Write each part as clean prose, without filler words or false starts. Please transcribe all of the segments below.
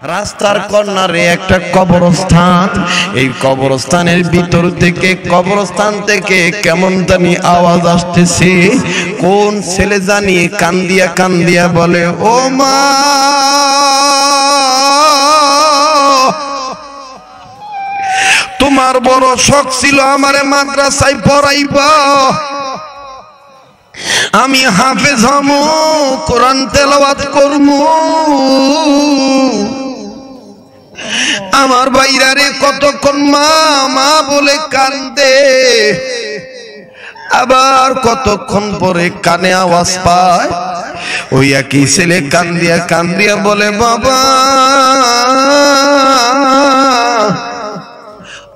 রাস্তার কর্নারে একটা কবরস্থান। এই কবরস্থানের ভিতর থেকে কবরস্থান থেকে কেমন জানি আওয়াজ আসতেছে। কোন ছেলে জানি কান্দিয়া কান্দিয়া বলে, ও মা, তোমার বড় শখ ছিল আমারে মাদ্রাসায় পড়াইবা, আমি হাফেজ হমু, কোরআন তেলাওয়াত করমু। আমার বাইরারে কতক্ষণ মা মা বলে কান্দে, আবার কতক্ষণ পরে কানে আওয়াজ পায়। ওই একই ছেলে কান্দিয়া কান্দিয়া বলে, বাবা,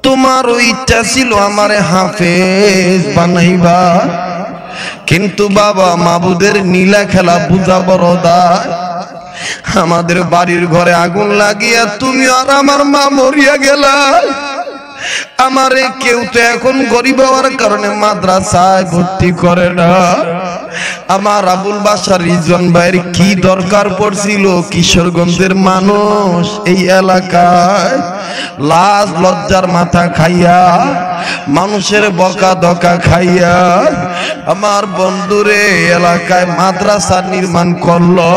তোমার ইচ্ছা ছিল আমারে হাফেজ বানাইবা, কিন্তু বাবা মাবুদের নীলা খেলা বুঝা বড় দায়। আমাদের বাড়ির ঘরে আগুন লাগিয়া তুমি আর আমার মা মরিয়া গেলা। আমারে কেউ তো এখন গরিব হওয়ার কারণে মাদ্রাসায় ভর্তি করে না। আমার আবুল বাসার রিজন ভাইয়ের কি দরকার পড়ছিল? কিশোরগঞ্জের মানুষ এই এলাকায় লাজ লজ্জার মাথা খাইয়া, মানুষের বকা দকা খাইয়া আমার বন্ধুরে এলাকায় মাদ্রাসা নির্মাণ করলো।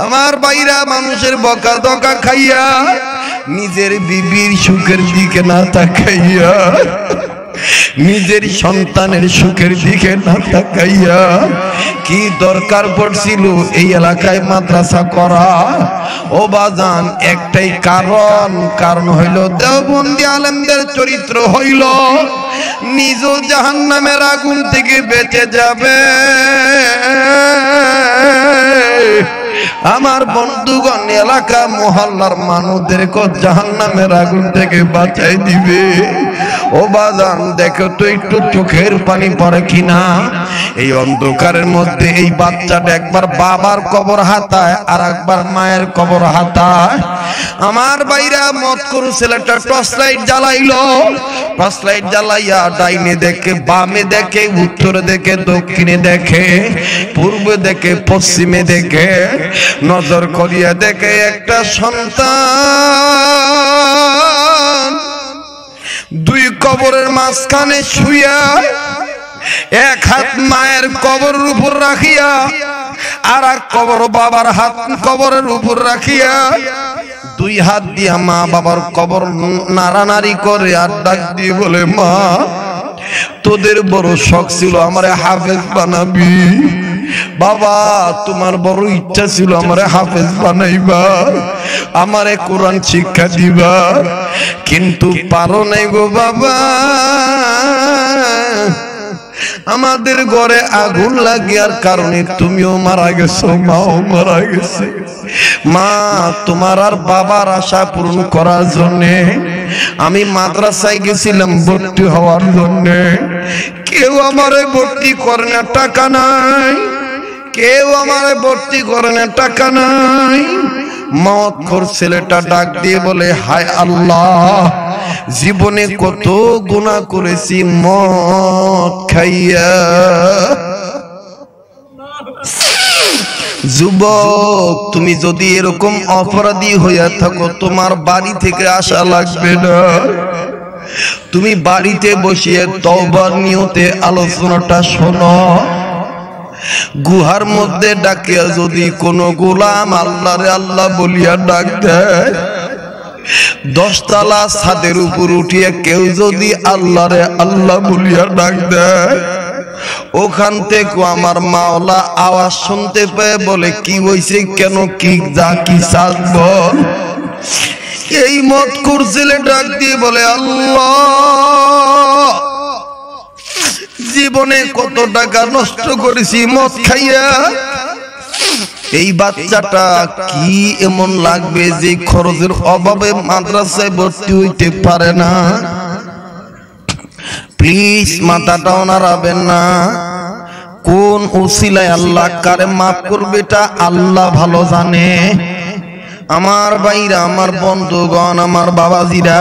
আমার বাইরা মানুষের বকা দকা খাইয়া, নিজের বিবির সুখের দিকে না তাকাইয়া, নিজের সন্তানের সুখের দিকে না তাকাইয়া, কি দরকার পড়ছিল এই এলাকায় মাদ্রাসা করা? ও বাজান, একটাই কারণ হইল দেওবন্দি আলেমদের চরিত্র হইল নিজ জাহান্নামের আগুন থেকে বেঁচে যাবে। আমার বন্ধুগণ এলাকা মহল্লার মানুষদেরকে জাহান্নামের আগুন থেকে বাঁচাই দিবে। ও বাজান, দেখো তো একটু চোখের পানি পড়ে কিনা। এই অন্ধকারের মধ্যে এই বাচ্চাটা একবার বাবার কবর হাতায় আর একবার মায়ের কবর হাতায়। আমার বাইরা মত করু ছেলেটা টর্চ লাইট জ্বালাইলো। টর্চ লাইট জ্বালাইয়া ডাইনে দেখে, বামে দেখে, উত্তরে দেখে, দক্ষিণে দেখে, পূর্বে দেখে, পশ্চিমে দেখে, নজর করিয়া দেখে একটা সন্তান দুই কবরের মাঝখানে শুইয়া, এক হাত মায়ের কবরের উপর রাখিয়া আর এক কবর বাবার হাত কবরের উপর রাখিয়া, দুই হাত দিয়া মা বাবার কবর নাড়ানাড়ি করে আর ডাক দিয়ে বলে, মা, তোদের বড় শখ ছিল আমারে হাফেজ বানাবি। বাবা, তোমার বড় ইচ্ছা ছিল আমারে হাফেজ বানাইবা, আমারে কোরআন শিক্ষা দিবা, কিন্তু পারো নাই গো বাবা। আমাদের ঘরে আগুন লাগিয়ার কারণে তুমিও মারা গেছো, মাও মারা গেছে। মা, তোমার আর বাবার আশা পূরণ করার জন্যে আমি মাদ্রাসায় গেছিলাম ভর্তি হওয়ার জন্যে। কেউ আমারে ভর্তি করে না, টাকা নাই। কেউ আমারে ভর্তি করে না, টাকা নাই। মতখোর ছেলেটা ডাক দিয়ে বলে, হায় আল্লাহ, জীবনে কত গুনাহ করেছি মদ খাইয়া। যুবক, তুমি যদি এরকম অপরাধী হইয়া থাকো, তোমার বাড়ি থেকে আসা লাগবে না। তুমি বাড়িতে বসিয়ে তওবার নিয়তে আলোচনাটা শোনো। গুহার মধ্যে ডাকিয়া যদি কোন গোলাম আল্লাহরে আল্লাহ বলিয়া ডাক দেয়, 10 তলা ছাদের উপর উঠিয়া কেউ যদি আল্লাহরে আল্লাহ বলিয়া ডাক দেয়, ওখান থেকে আমার মাওলা আওয়াজ শুনতে পেয়ে বলে, কি হইছে, কেন, কি যা কি চাস বল। এই মত করছিলে ডাক দিয়ে বলে, আল্লাহ, জীবনে কত টাকা নষ্ট করেছি মদ খাইয়া। এই বাচ্চাটা কি এমন লাগবে যে খরচের অভাবে মাদ্রাসায় ভর্তি হইতে পারে না? প্লিজ মাথাটাও নাড়াবেন না। কোন উসিলায় আল্লাহ কারে মাফ করবে এটা আল্লাহ ভালো জানে। আমার ভাইরা, আমার বন্ধুগণ, আমার বাবাজিরা,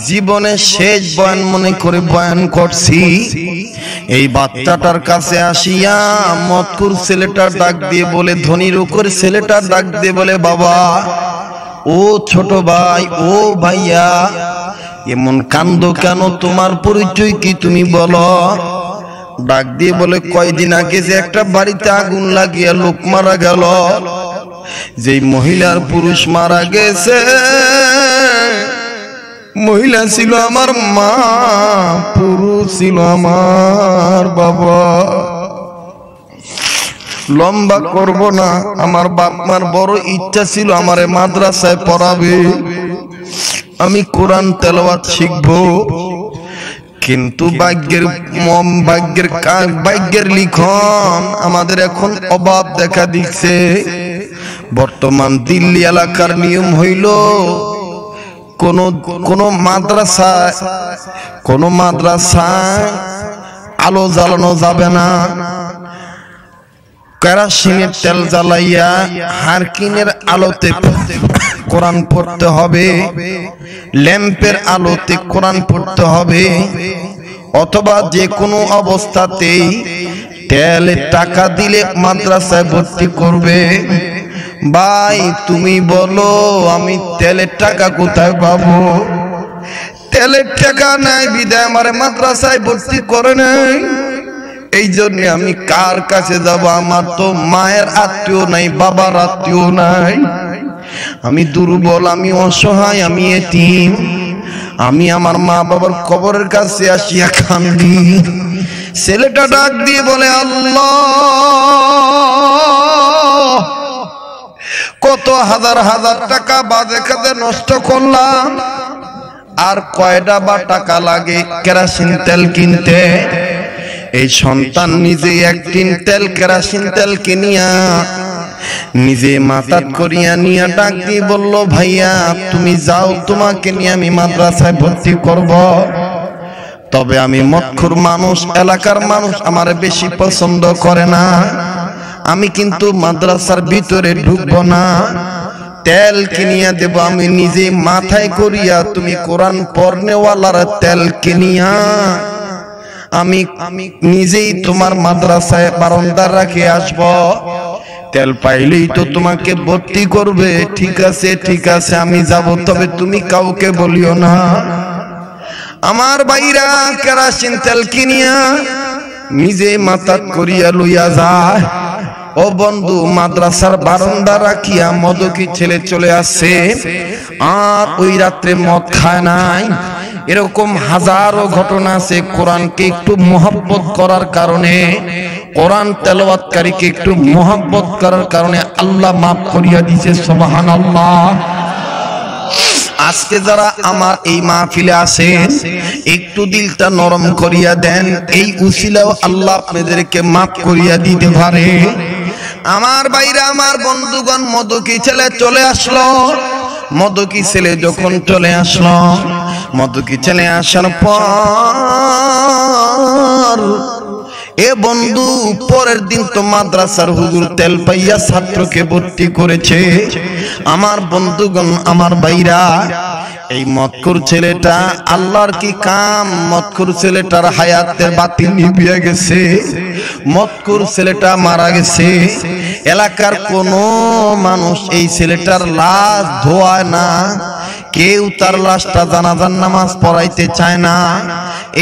জীবনে শেষ বয়ান মনে করে বয়ান করছি। এই বাচ্চাটার কাছে আসিয়া মতকুর ছেলেটার ডাক দিয়ে বলে, ধনীর উপর ছেলেটার ডাক দিয়ে বলে, বাবা ও ছোট ভাই, ও ভাইয়া, এমন কান্দো কেন? তোমার পরিচয় কি তুমি বলো? ডাক দিয়ে বলে, কয়দিন আগে যে একটা বাড়িতে আগুন লাগিয়ে লোক মারা গেল, যেই মহিলার পুরুষ মারা গেছে, মহিলা ছিল আমার মা, পুরুষ ছিল আমার বাবা। লম্বা করব না, আমার বাপ মার বড় ইচ্ছা ছিল আমারে মাদ্রাসায় পড়াবে, আমি কোরআন তেলাওয়াত শিখবো। কিন্তু ভাগ্যের লিখন আমাদের এখন অভাব দেখা দিচ্ছে। বর্তমান দিল্লি এলাকার নিয়ম হইল, কোন মাদ্রাসায় আলো জ্বালানো যাবে না, কেরোসিনের তেল জ্বালাইয়া হারকিনের আলোতে কোরআন পড়তে হবে, ল্যাম্পের আলোতে কোরআন পড়তে হবে, অথবা যে কোনো অবস্থাতেই তেলে টাকা দিলে মাদ্রাসায় ভর্তি করবে। ভাই তুমি বলো, আমি তেলের টাকা কোথায় পাবো? তেলের টাকা নাই বিদায় আমার মাদ্রাসায় ভর্তি করে নাই। এই জন্য আমি কার কাছে যাব? আমার তো মায়ের আত্মীয় নাই, বাবার আত্মীয় নাই, আমি দুর্বল, আমি অসহায়, আমি এতিম। আমি আমার মা বাবার কবরের কাছে আসিয়া কান্দি। ছেলেটা ডাক দিয়ে বলে, আল্লাহ, কত হাজার হাজার টাকা বাজে কাজে নষ্ট করলাম, আর কয়টা বা টাকা লাগে কেরোসিন তেল কিনতে? এই সন্তান নিজে এক টিন তেল কেরোসিন তেল কিনিয়া নিজে মাথাত করিয়া নিয়া ডাক দিয়ে বলল, ভাইয়া তুমি যাও, তোমাকে নিয়ে আমি মাদ্রাসায় ভর্তি করব। তবে আমি মক্খুর মানুষ, এলাকার মানুষ আমারে বেশি পছন্দ করে না, আমি কিন্তু মাদ্রাসার ভিতরে ঢুকবো না, তেল কিনিয়া দেব আমি নিজে মাথায় করিয়া, তুমি কোরআন পড়নেওয়ালার তেল কিনিয়া আমি নিজেই তোমার মাদ্রাসায় বারান্দায় রাখে আসব, তেল পাইলেই তো তোমাকে ভর্তি করবে। ঠিক আছে, ঠিক আছে, আমি যাব, তবে তুমি কাউকে বলিও না। আমার ভাইরা কেরোসিন তেল কিনিয়া নিজে মাথাত করিয়া লইয়া যায়। ও বন্ধু, মাদ্রাসার বারান্দা রাখিয়া মদকি ছেলে চলে আসছে, আর ওই রাত্রে মদ খায় নাই। এরকম হাজারো ঘটনা আছে। কোরআনকে একটু মোহাব্বত করার কারণে, কোরআন তেলাওয়াতকারীকে একটু মোহাব্বত করার কারণে আল্লাহ মাফ করিয়া দিয়েছে। সুবহানাল্লাহ। আজকে যারা আমার এই মাহফিলে আছে, একটু দিলটা নরম করিয়া দেন, এই উসিলাও আল্লাহ আপনাদেরকে মাফ করিয়া দিতে পারে। আমার ভাইরা, আমার বন্ধুগণ, মদকি ছেলে চলে আসলো। মদকি ছেলে যখন চলে আসলো, মদকি ছেলে আসার পর এ বন্ধু, পরের দিন তো মাদ্রাসার হুজুর তেল পাইয়া ছাত্রকে ভর্তি করেছে। আমার বন্ধুগণ, আমার ভাইরা, এই মদখোর ছেলেটা আল্লাহর কি কাম, মদখোর ছেলেটার হায়াতের বাতি নিভিয়ে গেছে, মদখোর ছেলেটা মারা গেছে। এলাকার কোন মানুষ এই ছেলেটার লাশ ধোয়ায় না, কেউ তার লাশটা জানাজার নামাজ পড়াইতে চায় না।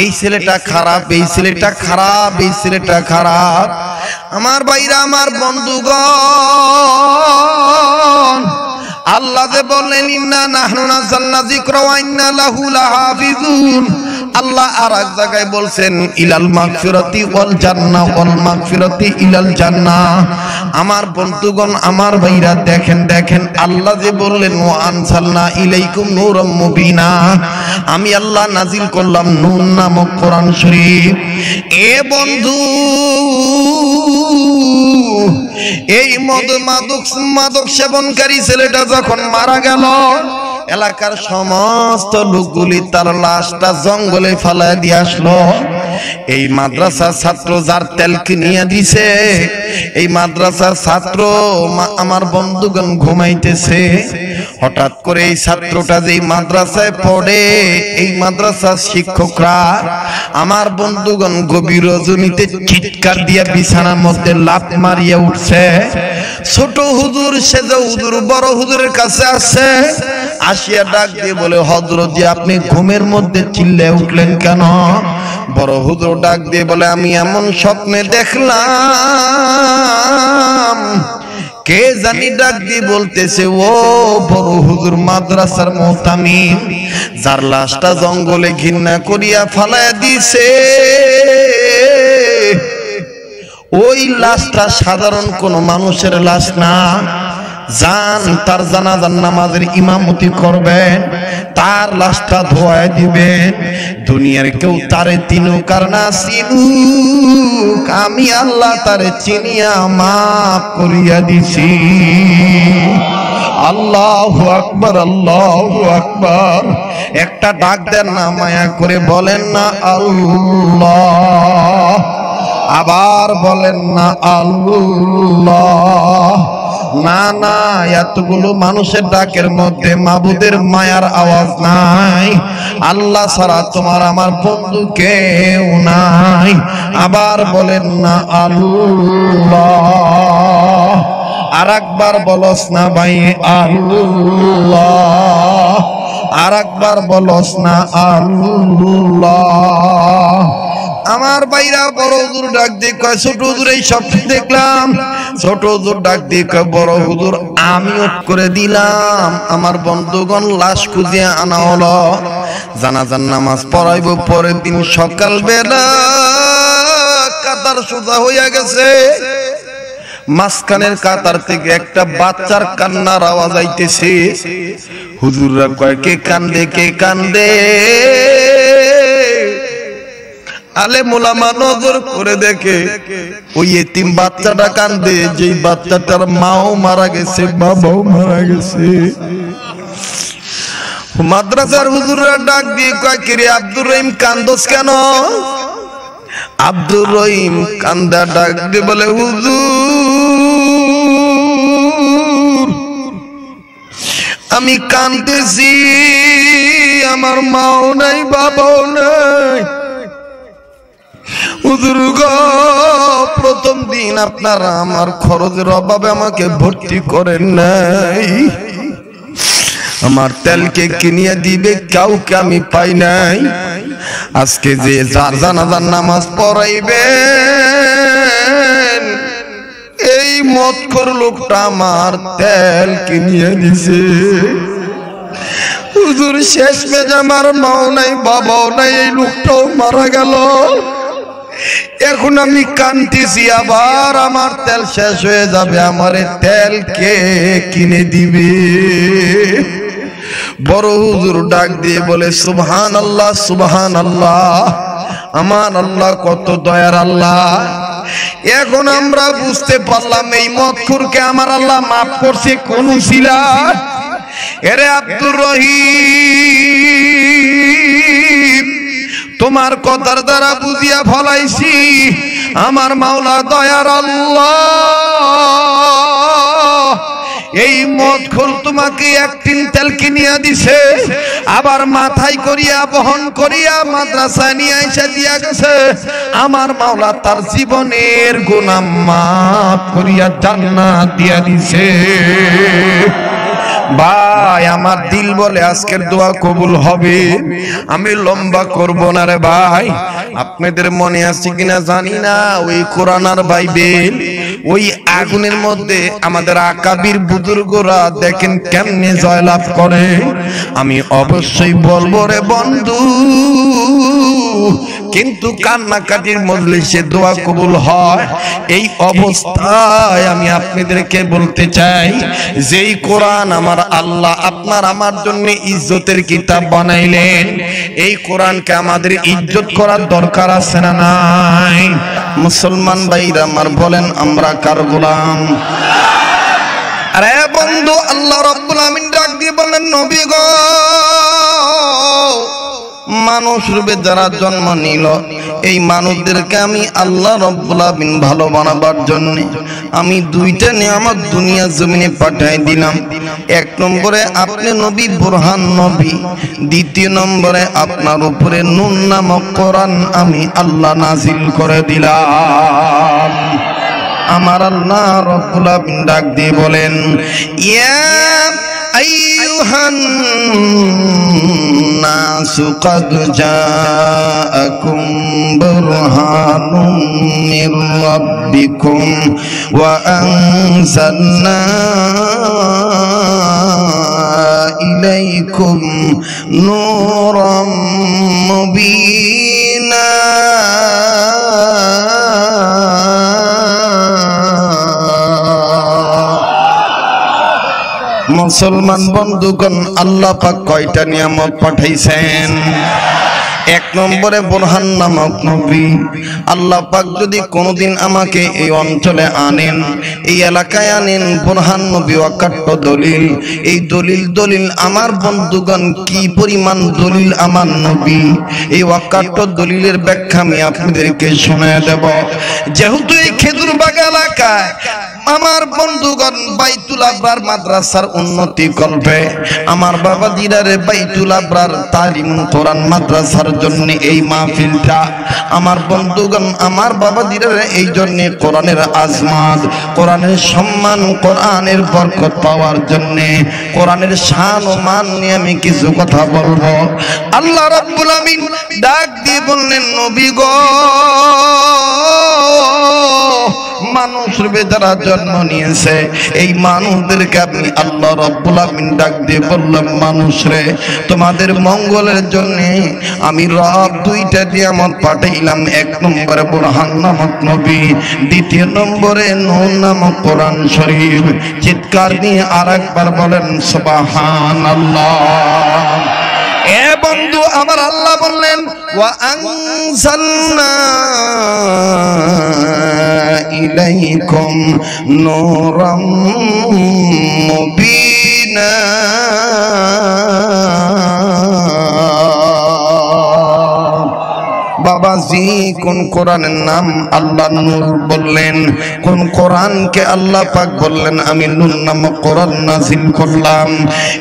এই ছেলেটা খারাপ, এই ছেলেটা খারাপ, এই ছেলেটা খারাপ। আমার ভাইরা, আমার বন্ধুগণ, আল্লাহ যে বললেন, ইন্না নাহনু নাযালনা যিকরা ওয়া ইন্না লাহু লাহাফিজুন, আল্লাহ আর এক জায়গায় বলছেন, ইলাল মাগফিরাতি ওয়াল জান্নাহ ওয়াল মাগফিরাতি ইলাল জান্নাহ। আমার বন্ধুগণ, আমার ভাইরা, দেখেন দেখেন, আল্লাহ যে বললেন, ওয়া আনসালনা ইলাইকুম নূরাম মুবিনা, আমি আল্লাহ নাজিল করলাম নূর নামক কোরআন শরীফ। এ বন্ধু, এই মাদক সেবনকারী ছেলেটা যখন মারা গেল, এলাকার সমস্ত লোকগুলি তার লাশটা জঙ্গলে ফেলায় দিয়ে আসলো। এই মাদ্রাসার ছাত্র যার তেল কিনিয়া দিছে, এই মাদ্রাসার ছাত্র আমার বন্ধুগণ ঘুমাইতেছে। হঠাৎ করে এই ছাত্রটা যেই মাদ্রাসায় পড়ে, এই মাদ্রাসার শিক্ষকরা আমার বন্ধুগণ গভীর রজনীতে চিৎকার দিয়া বিছানার মধ্যে লাফ মারিয়া উঠছে। ছোট হুজুর সেজে হুজুর বড় হুজুরের কাছে আসছে, আসিয়া ডাক দিয়ে বলে, হযরত জি আপনি ঘুমের মধ্যে চিল্লে উঠলেন কেন? বড় হুজুর ডাক দিয়ে বলে, আমি এমন স্বপ্নে দেখলাম, কে জানি ডাক দিয়ে বলতেছে, ও বড় হুজুর মাদ্রাসার মুহতামিম, যার লাশটা জঙ্গলে ঘৃণা করিয়া ফালাইয়া দিছে, ওই লাশটা সাধারণ কোন মানুষের লাশ না। যান তার জানাজার নামাজের ইমামতি করবেন, তার লাশটা ধোয়ায় দিবেন। দুনিয়ার কেউ তারে চিনুক আর না চিনুক, আমি আল্লাহ তারে চিনিয়া মাফ করিয়া দিছি। আল্লাহু আকবার, আল্লাহু আকবার। একটা ডাক দেন না, মায়া করে বলেন না আল্লাহ, আবার বলেন না আল্লাহ। না না, এতগুলো মানুষের ডাকের মধ্যে মাবুদের মায়ার আওয়াজ নাই। আল্লাহ ছাড়া তোমার আমার বন্ধু কেউ নাই। আবার বলেন না আল্লাহ। আর একবার বলস না ভাই আল্লাহ। আর একবার বলস না আল্লাহ। আমার ভাইরা বড় হুজুর ডাক দিয়ে কয়, ছোট হুজুর এই স্বপ্ন দেখলাম। ছোট হুজুর ডাক দিয়ে কয়, বড় হুজুর আমি ওট করে দিলাম। আমার বন্ধুগণ লাশ খুঁজিয়ে আনা হলো, জানাজার নামাজ পড়াইব পরের দিন সকাল বেলা। কাতার সোজা হইয়া গেছে, মাঝখানের কাতার থেকে একটা বাচ্চার কান্নার আওয়াজ আইতেছে। হুজুররা কয়, কে কান্দে কে কান্দে? আলেম ওলামা নজর করে দেখে ওই এতিম বাচ্চাটা কান্দে, যেই বাচ্চাটার মাও মারা গেছে, বাবাও মারা গেছে। মাদ্রাসার হুজুররা ডাক দিয়ে কয়, কি রে আব্দুর রহিম কান্দোস কেন? আব্দুর রহিম কান্দা ডাক দিয়ে বলে, হুজুর আমি কান্দতেছি, আমার মাও নাই বাবাও নাই। হুজুর গো, প্রথম দিন আপনারা আমার খরচের অভাবে আমাকে ভর্তি করেন নাই, আমার তেলকে কিনিয়ে দিবে কাউকে আমি পাই নাই। আজকে যে যার জানাজার নামাজ পড়াইবেন, এই মদখোর লোকটা আমার তেল কিনিয়ে দিছে। হুজুর শেষ মেজ আমার মাও নাই বাবাও নাই, এই লোকটাও মারা গেল। এখন আমি কান্দিছি, আবার আমার তেল শেষ হয়ে যাবে, আমার তেল কে কিনে দিবে? বড় হুজুর ডাক দিয়ে বলে, সুবহানাল্লাহ সুবহানাল্লাহ, আমার আল্লাহ কত দয়ার আল্লাহ। এখন আমরা বুঝতে পারলাম এই মদখোরকে আমার আল্লাহ মাফ করছে কোন উসিলায়। এরে আব্দুর রহিম, তোমার কথার দ্বারা বুঝিয়া ফলাইছি আমার মাওলা দয়ার আল্লাহ। এই মদখোর তোমাকে একদিন তেল কিনিয়া দিছে, আবার মাথায় করিয়া বহন করিয়া মাদ্রাসায় নিয়ে আইসা দিয়া গেছে। আমার মাওলা তার জীবনের গুনাহ মাফ করিয়া জান্নাত দিয়া দিছে। ভাই আমার দিল বলে আজকের দোয়া কবুল হবে, আমি লম্বা করব না রে ভাই। আপনাদের মনে আছে কিনা জানি না, ওই কোরআন আর বাইবেল, ওই আগুনের মধ্যে আমাদের আকাবির বুজুর্গরা দেখেন কেমনে জয়লাভ করে। আমি অবশ্যই বলবো রে বন্ধু, কিন্তু কান্নাকাটির মজলিসে দোয়া কবুল হয়। এই অবস্থায় আমি আপনাদেরকে বলতে চাই, যেই কোরআন আমার আল্লাহ আপনার আমার জন্য ইজ্জতের কিতাব বানাইলেন, এই কোরআনকে আমাদের ইজ্জত করার দরকার আছে না নাই? মুসলমান ভাইরা আমার বলেন, আমরা কার গোলাম? আরে বন্ধু, আল্লাহ রাব্বুল আমিন ডাক দিয়ে বলেন, নবী গো, মানুষ রূপে যারা জন্ম নিল এই মানুষদেরকে আমি আল্লাহ রব্বুল আমিন ভালো বানাবার জন্য আমি দুইটা নিয়ামত দুনিয়া জমিনে পাঠাই দিলাম। এক নম্বরে আপনি নবী বুরহান নবী, দ্বিতীয় নম্বরে আপনার উপরে নূর নামক কোরআন আমি আল্লাহ নাজিল করে দিলাম। আমার আল্লাহ রব্বুল আমিন ডাক দিয়ে বলেন, ইয়া আইয়ুহান নাসু ক্বাদ জাআকুম বুরহানুম মির রাব্বিকুম ওয়া আনজালনা ইলাইকুম নূরাম মুবিনা। মুসলমান বন্ধুগণ, আল্লাহ পাক কয়টা নিয়ামত পাঠাইছেন? এক নম্বরে বুরহান নামক নবী। আল্লাহ পাক যদি কোনোদিন আমাকে এই অঞ্চলে আনেন, এই এলাকায় আনেন, বুরহান নবী অকাট্য দলিল, এই দলিল আমার বন্ধুগণ কি পরিমাণ দলিল আমার নবী, এই অকাট্য দলিলের ব্যাখ্যা আমি আপনাদেরকে শোনায় দেব। যেহেতু এই খেজুরবাগ এলাকায় আমার বন্ধুগণ বাইতুল আবরার মাদ্রাসার উন্নতি করবে, আমার বাবা দিদারে বাইতুল আবরার তালিম কোরআন মাদ্রাসার জন্য এই মাহফিলটা, আমার বন্ধুগণ আমার বাবা দিদারে এই জন্য কোরআনের আজমাত, কোরআনের সম্মান, কোরআনের বরকত পাওয়ার জন্য, কোরআনের শান ও মান নিয়ে আমি কিছু কথা বলবো। আল্লাহ রাব্বুল আমিন ডাক দিয়ে বললেন, নবী গো, মানুষ রূপে যারা জন্ম নিয়েছে এই মানুষদেরকে আপনি আল্লাহ রাব্বুল আমিন ডাক দিয়ে বললাম, মানুষ রে, তোমাদের মঙ্গলের জন্য আমি রব দুইটা নিয়ামত পাঠাইলাম। এক নম্বরে বুরহান নামক নবী, দ্বিতীয় নম্বরে নূর নামক কোরআন শরীফ। চিৎকার দিয়ে আরেকবার বলেন সুবহানাল্লাহ। এ বন্ধু আমার আল্লাহ বললেন, ওয়া আনজালনা ইলাইকুম নূরাম মুবিনা। বাবাজি কোন কোরআনের নাম আল্লাহ নূর বললেন? কোন কোরআনকে আল্লাহ পাক বললেন আমি নূর নামক কোরআন নাযিল করলাম?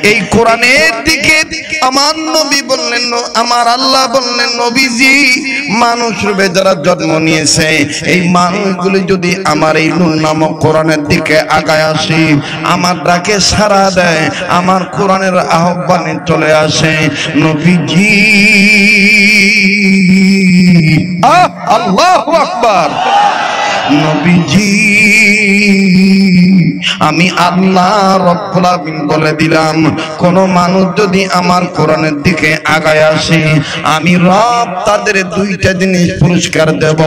এই কোরআনের দিকে আমার নবী বললেন, আমার আল্লাহ বললেন, নবীজি মানুষ রূপে যারা জন্ম নিয়েছে এই মানুষগুলি যদি আমার এই নূর নামক কোরআনের দিকে আগায় আসে, আমার ডাকে সাড়া দেয়, আমার কোরআনের আহ্বানে চলে আসে, নবীজি আল্লাহু আকবার, নবীজি আমি আল্লাহ রব্বুল আমিন বলে দিলাম, কোন মানুষ যদি আমার কোরআনের দিকে আগায় আসে আমি রব তাদের দুইটা জিনিস পুরস্কার দেব।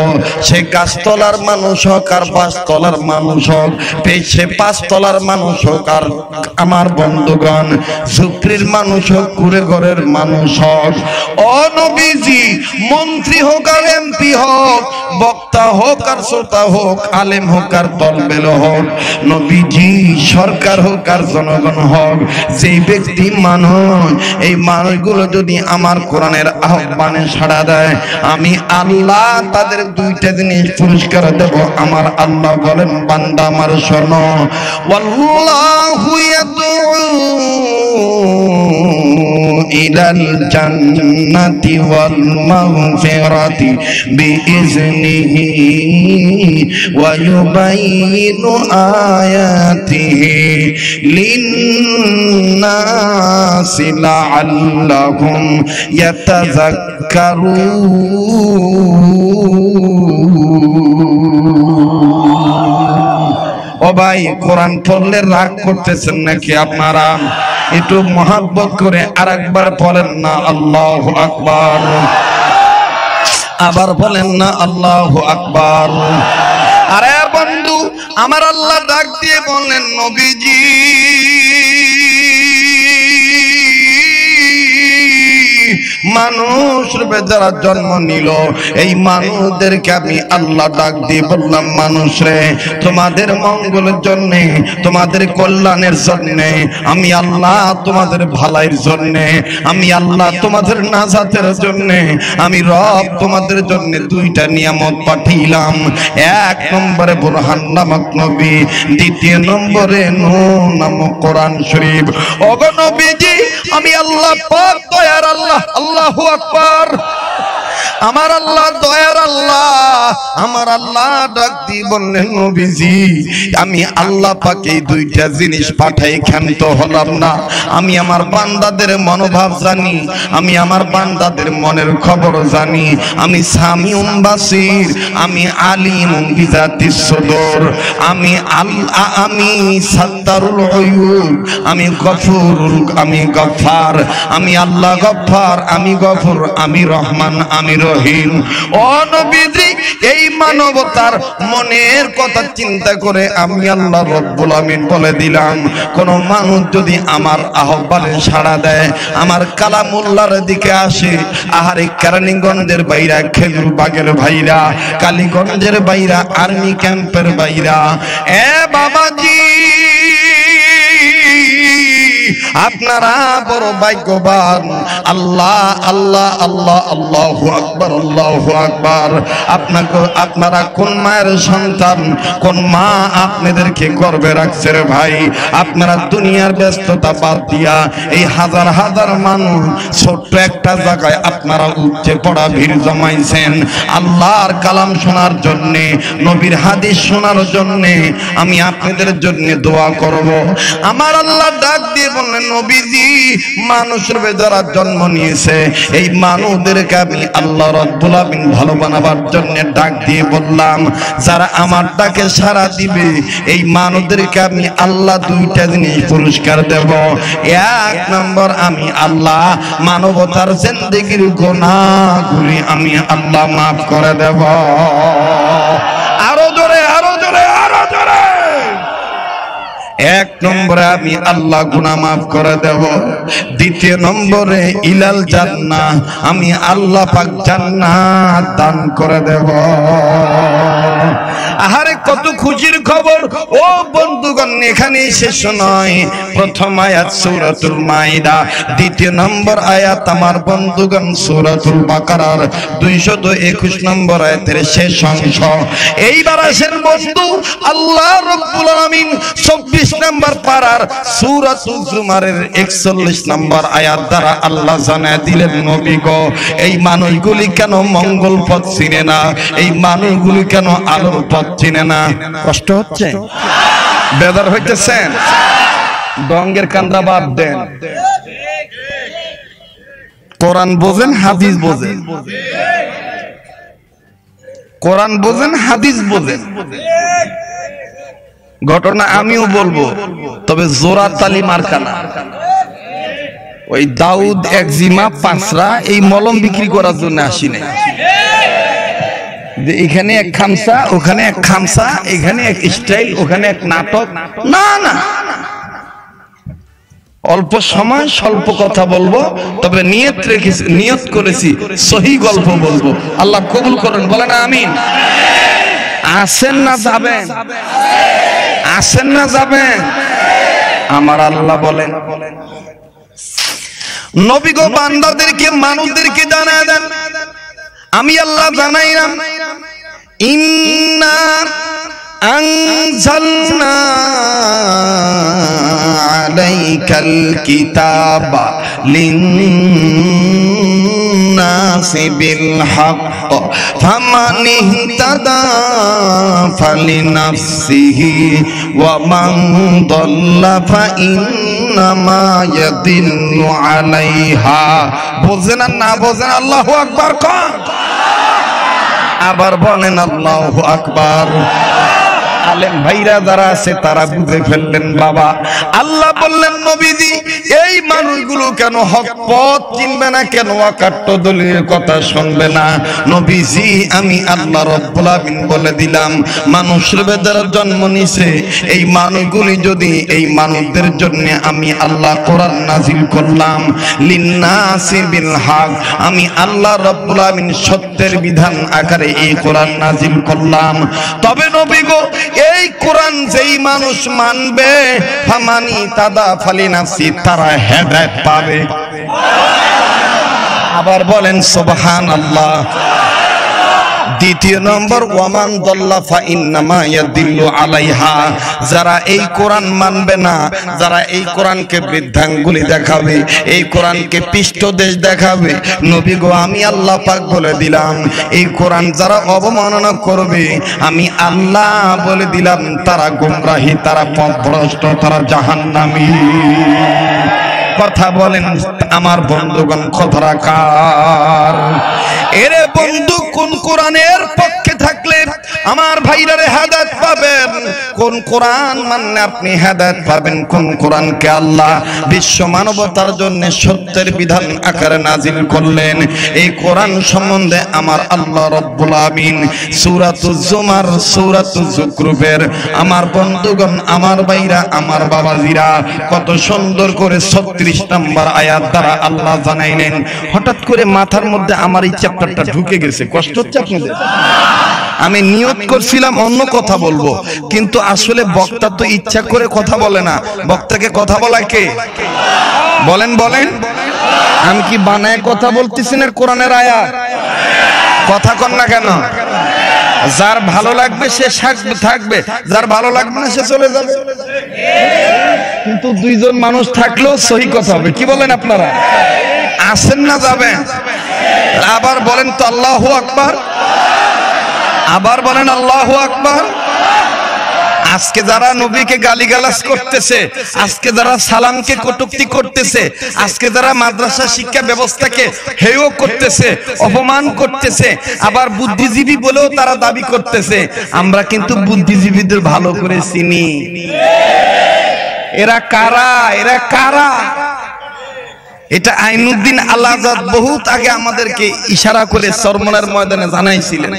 সে গাছতলার মানুষ হোক আর পাঁচতলার মানুষ হোক, সে পাঁচতলার মানুষ হোক আর আমার বন্ধুগণ ঝুপড়ির মানুষ হোক, কুড়ে ঘরের মানুষ হোক, ও নবীজি মন্ত্রী হোক আর এমপি হোক, বক্তা হোক আর শ্রোতা হোক, আলেম হোক আর তলবেল হোক, নবীজি সরকার হোক আর জনগণ হোক, যেই ব্যক্তি মানুষ এই মানুষগুলো যদি আমার কোরআনের আহ্বানে সাড়া দেয় আমি আল্লাহ তাদের দুইটা জিনিস পুরস্কার দেব। আমার আল্লাহ বলেন, বান্দা আমার শোনো, ওয়াল্লাহু ইয়াদউ ইলাল জান্নাতি ওয়াল মাগফিরাতি বিইজনিহি ওয়া ইউবাইয়িনু আয়াতিহি লিন্নাসি লাআল্লাহুম ইয়াতাযাক্কারুন। ও ভাই, কোরআন পড়লে রাগ করতেছেন নাকি আপনারা? একটু মহব্বত করে আরেকবার বলেন না আল্লাহু আকবার, আবার বলেন না আল্লাহু আকবার। আরে বন্ধু আমার আল্লাহ ডাক দিয়ে বললেন, নবীজি মানুষ রূপে যারা জন্ম নিল এই মানুষদেরকে আমি আল্লাহ ডাক দিয়ে বললাম, মানুষ রে, তোমাদের মঙ্গলের জন্য, তোমাদের কল্যাণের জন্য আমি আল্লাহ, তোমাদের ভালাইয়ের জন্য আমি আল্লাহ, তোমাদের নাজাতের জন্য আমি রব তোমাদের জন্য দুইটা নিয়ামত পাঠিলাম। এক নম্বরে বুরহান নামক নবী, দ্বিতীয় নম্বরে নূর নামক কোরআন শরীফ। ওগো নবীজি, আমি আল্লাহ পাক দয়ার আল্লাহ। আল্লাহু আকবার। আমার আল্লাহ দয়ার আল্লাহ, আমার আল্লাহ ডাক দিয়ে বললেন, নবীজি আমি আল্লাহ পাক এই দুইটা জিনিস পাঠাই ক্ষান্ত হলাম না। আমি আমার বান্দাদের মনোভাব জানি, আমি আমার বান্দাদের মনের খবর জানি। আমি সামিউম বাসির, আমি আলিমুম বিজাতিস সুদূর, আমি আল্লাহ, আমি সাত্তারুল উয়ুব, আমি গফুর, আমি গফফার, আমি আল্লাহ গফফার, আমি গফুর, আমি রহমান, আমি রহিম। ও নবীজি, এই মানবতার মনের কথা চিন্তা করে আমি আল্লাহ রব্বুল আমিন বলে দিলাম, কোন মানুষ যদি আমার আহ্বানে সাড়া দেয়, আমার কালামুল্লাহর দিকে আসে, আহারে কেরানীগঞ্জের বাইরা, খেজুর বাগের ভাইরা, কালীগঞ্জের বাইরা, আর্মি ক্যাম্পের বাইরা, এ বাবাজি আপনারা বড় ভাগ্যবান। আল্লাহ আল্লাহ আল্লাহ, আল্লাহু আকবার, আল্লাহু আকবার। আপনারা কোন মায়ের সন্তান, কোন মা আপনাদেরকে গর্বে রাখছে রে ভাই? আপনারা দুনিয়ার ব্যস্ততা বাদ দিয়া এই হাজার হাজার মানুষ ছোট্ট একটা জায়গায় আপনারা উপচে পড়া ভিড় জমাইছেন আল্লাহর কালাম শোনার জন্য, নবীর হাদিস শোনার জন্য। আমি আপনাদের জন্য দোয়া করব। আমার আল্লাহ ডাক দিয়ে বললেন, নবীজি মানুষ রূপে যারা জন্ম নিয়েছে এই মানুষদেরকে আমি আল্লাহ রাব্বুল আমিন ভালো বানাবার জন্য ডাক দিয়ে বললাম, যারা আমার ডাকে সাড়া দিবে এই মানুষদেরকে আমি আল্লাহ দুইটা জিনিস পুরস্কার দেব। এক নম্বর, আমি আল্লাহ মানবতার জিন্দেগির গুনাহগুলি আমি আল্লাহ মাফ করে দেব। আরো জোরে, আরো জোরে, আরো জোরে। এক নম্বরে আমি আল্লাহ গুনাহ মাফ করে দেব। দ্বিতীয় নম্বরে ইলাল জান্নাহ, আমি আল্লাহ পাক জান্নাত দান করে দেব। আহারে কত খুশির খবর ও বন্ধুগণ, এখানে শেষ নয়। প্রথম আয়াত সূরাতুল মাইদা, দ্বিতীয় নম্বর আয়াত আমার বন্ধুগণ সূরাতুল বাকারার 221 নম্বর আয়াতের শেষ অংশ। এইবার আসেন বন্ধু, আল্লাহ রাব্বুল আলামিন 24 নম্বর পারার সূরাতুল জুমারের 41 নম্বর আয়াত দ্বারা আল্লাহ জানায় দিলেন, নবী গো, এই মানুষগুলি কেন মঙ্গল পথ চিনে না, এই মানুষগুলি কেন আলোর পথ চিনে না? কষ্ট হচ্ছে? বেজার হইতেছেন? ডঙ্গের কান্দা বাদ দেন। কোরআন বোঝেন, হাদিস বোঝেন, কোরআন বোঝেন, হাদিস বোঝেন। ঘটনা আমিও বলবো, তবে জোড়া তালি মার্কা না। ওই দাউদ একজিমা পাঁচরা এই মলম বিক্রি করার জন্য আসি নাই। এখানে এক খামসা, ওখানে এক খামসা, এখানে এক স্টাইল, ওখানে এক নাটক, না না। অল্প সময় স্বল্প কথা বলবো, তবে নিয়ত রেখেছি, নিয়ত করেছি সহি গল্প বলবো। আল্লাহ কবুল করেন, বলেন আমিন। আসেন না যাবেন? আসেন না যাবেন? আমার আল্লাহ বলেন, নবী গো বান্দাদেরকে, মানুষদেরকে জানায় দেন, আমি আল্লাহ জানাইলাম, ইন্না আনজালনা আলাইকাল কিতাবা লিন্নাসি বিল হক ফামান ইহতাদা ফালিনাফসিহি ওয়া মান দাল্লা ফাইন্নামা ইয়াদিল্লু আলাইহা। বোঝেন আর না বোঝেন আল্লাহু আকবার কোন? আবার বলেন আল্লাহু আকবার। আলেম ভাইরা যারা আছে তারা বুঝে ফেললেন। বাবা আল্লাহ বললেন, নবীজি এই মানুষগুলো কেন? হক পথ চিনবে না কেন? অকাট্য দলের কথা শুনবে না? নবীজি আমি আল্লাহ রাব্বুল আমিন বলে দিলাম, মানুষের ভেতরে জন্ম নিছে, এই মানুষগুলি যদি এই মানুষদের জন্য আমি আল্লাহ কোরআন নাজিল করলাম, লিন্নাসি বিল হক, আমি আল্লাহ রাব্বুল আমিন সত্যের বিধান আকারে এই কোরআন নাজিল করলাম। তবে নবী গো, এই কোরআন যেই মানুষ মানবে, ফামানি তাদা ফালিনাফসি, তারা হেদায়েত পাবে। আবার বলেন সুবহানাল্লাহ। দ্বিতীয় নম্বর, ওয়ামান দাল্লা ফা ইন্নামা ইয়াদিল্লু আলাইহা, যারা এই কোরআন মানবে না, যারা এই কোরআনকে বৃদ্ধাঙ্গুলি দেখাবে, এই কোরআনকে পৃষ্ঠদেশ দেখাবে, নবী গো আমি আল্লাহ পাক বলে দিলাম, এই কোরআন যারা অবমাননা করবে, আমি আল্লাহ বলে দিলাম তারা গোমরাহী, তারা পথভ্রষ্ট, তারা জাহান্নামী। কথা বলেন আমার বন্ধুগণ, কথাটা কার? এরে বন্ধু, কোন কোরআনের পক্ষে থাকলে আমার ভাইরারে হেদায়েত পাবেন? কোন কোরআন মানলে আপনি হেদায়েত পাবেন? কোন কোরআনকে আল্লাহ বিশ্ব মানবতার জন্য সত্যের বিধান আকারে নাজিল করলেন? এই কোরআন সম্বন্ধে আমার আল্লাহ রাব্বুল আমিন সূরাতুজ জুমার, সূরাতুজ যুকরুফের আমার বন্ধুগণ, আমার ভাইরা, আমার বাবাজিরা কত সুন্দর করে 36 নম্বর আয়াত দ্বারা আল্লাহ জানাইলেন। হঠাৎ করে মাথার মধ্যে আমার এই চ্যাপ্টারটা ঢুকে গেছে। কষ্ট হচ্ছে আপনাদের? আমি নিয়ত করছিলাম অন্য কথা বলবো, কিন্তু আসলে বক্তা তো ইচ্ছা করে কথা বলে না। বক্তাকে কথা বলায় কে? বলেন বলেন। আমি কি বানায় কথা বলতেছি না? কোরআনের আয়াত। কথা কন না কেন? যার ভালো লাগবে সে থাকবে, যার ভালো লাগবে না সে চলে যাবে। কিন্তু দুইজন মানুষ থাকলেও সহি কথা হবে। কি বলেন আপনারা? আসেন না যাবেন? আবার বলেন তো আল্লাহু আকবার। আবার বলেন আল্লাহু আকবার। আজকে যারা নবীকে গালিগালাজ করতেছে, আজকে যারা সালামকে কটূক্তি করতেছে, আজকে যারা মাদ্রাসা শিক্ষা ব্যবস্থাকে হেয় করতেছে, অপমান করতেছে, আবার বুদ্ধিজীবী বলেও তারা দাবি করতেছে, আমরা কিন্তু বুদ্ধিজীবীদের ভালো করে চিনি। এরা কারা? এরা কারা? এটা আইনুদ্দিন আল আজাদ বহুত আগে আমাদেরকে ইশারা করে চরমনার ময়দানে জানাইছিলেন।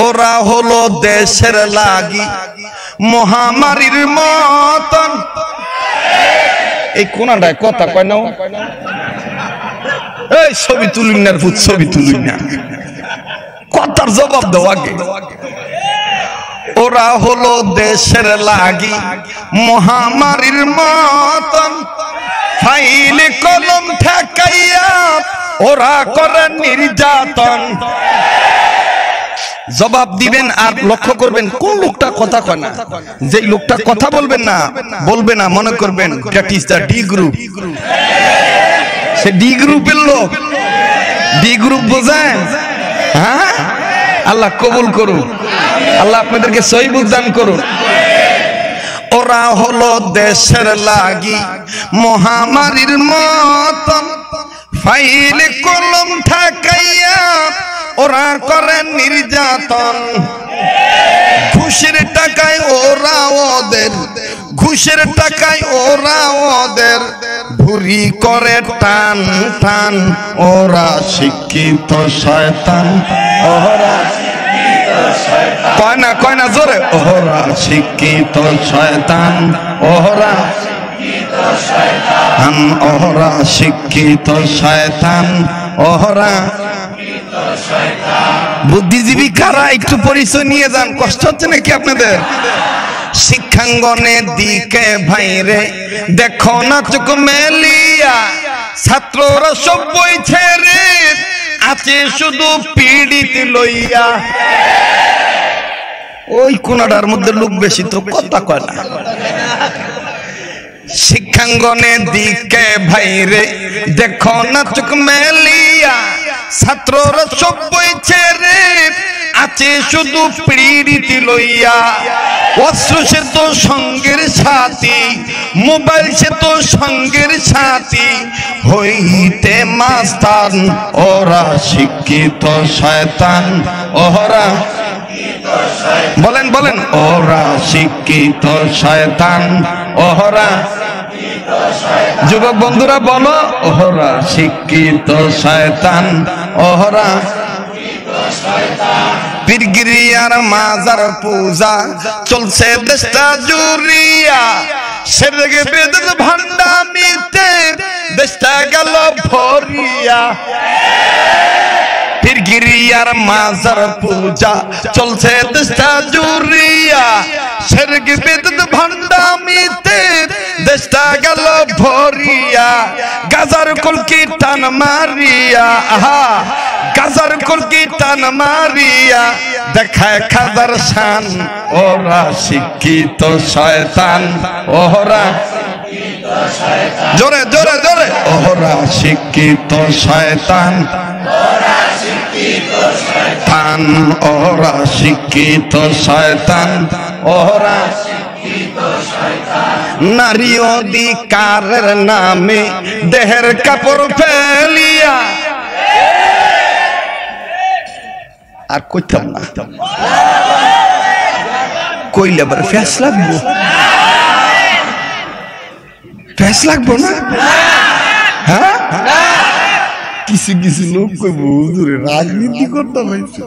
ওরা হলো দেশের লাগি মহামারীর মতন। এই কোনাটায় কথা কয় না? এই ছবি তুলুন না, ভূত ছবি তুলুন না, কথার জবাব দাও আগে। ওরা হলো দেশের লাগি মহামারীর মতন, ফাইলে কলম ঠেকাইয়া ওরা করে নির্যাতন। জবাব দিবেন আর লক্ষ্য করবেন কোন লোকটা কথা কয় না। যে লোকটা কথা বলবে না মনে করবেন that is the D group. Say D গ্রুপের লোক। ডি গ্রুপ বোঝেন? হ্যাঁ, আল্লাহ কবুল করুন, আল্লাহ আপনাদেরকে সহি বুঝ দান করুন। ওরা হলো দেশের লাগি মহামারীর মতন, ফাইলে কলম ঠেকাইয়া ওরা করে নির্যাতন। ঘুষের টাকায় ওরা ওদের, ঘুষের টাকায় ওরা ওদের ভুরি করে টান টান। ওরা শিক্ষিত শয়তান, ওরা কয় না জোরে, ওরা শিক্ষিত শয়তান, ওরা ওরা শিক্ষিত শয়তান, ওরা বুদ্ধিজীবী কারা? একটু পরিচয় নিয়ে যান। কষ্ট হচ্ছে নাকি আপনাদের? শিক্ষাঙ্গনের দিকে ভাইরে দেখো না চোখ মেলিয়া, ছাত্ররা সব বই ছেড়ে আছে শুধু পীড়িত লইয়া। ওই কোনাটার মধ্যে লোক বেশি তো কথা কয় না। শিক্ষাঙ্গনের দিকে ভাইরে দেখো না চোখ মেলিয়া, ছাত্ররা সব বই ছেড়ে আছে শুধু পীড়িত লইয়া। অস্ত্র সে তো সঙ্গের সাথী, মোবাইল সে তো সঙ্গের সাথী, হইতে মাস্তান ওরা শিক্ষিত শয়তান। ওরা বলেন বলেন, ওরা শিক্ষিত শয়তান, ওরা যুবক বন্ধুরা বলো, ওহরা শিক্ষিত শয়তান, ওহরা পীরগিরিয়ার মাজার পূজা চলছে দেশটা জুড়িয়া, সেরগে বেদের ভান্ডামিতে দেশটা গেল ভরিয়া। পীরগিরিয়ার মাজার পূজা চলছে দেশটা জুড়িয়া, সেরগে বেদের ভান্ডামিতে দেশটা গেল ভরিয়া। গাজার কলকি টান মারিয়া, আহা গাজার কলকি টান মারিয়া দেখায় খাজার শান। ওরা শিক্ষিত শয়তান, ওরা জোরে জোরে জোরে, ওরা শিক্ষিত শয়তান, তান ওরা শিক্ষিত শয়তান, ওরা নারী অধিকারের নামে দেহের কাপড় ফেলিয়া। আর কইতাম না, কইলে আবার ফ্যাস লাগবো, ফ্যাস লাগবো না? হ্যাঁ, কিছু কিছু লোক কইব হুজুরে রাজনীতি করতে হইছে।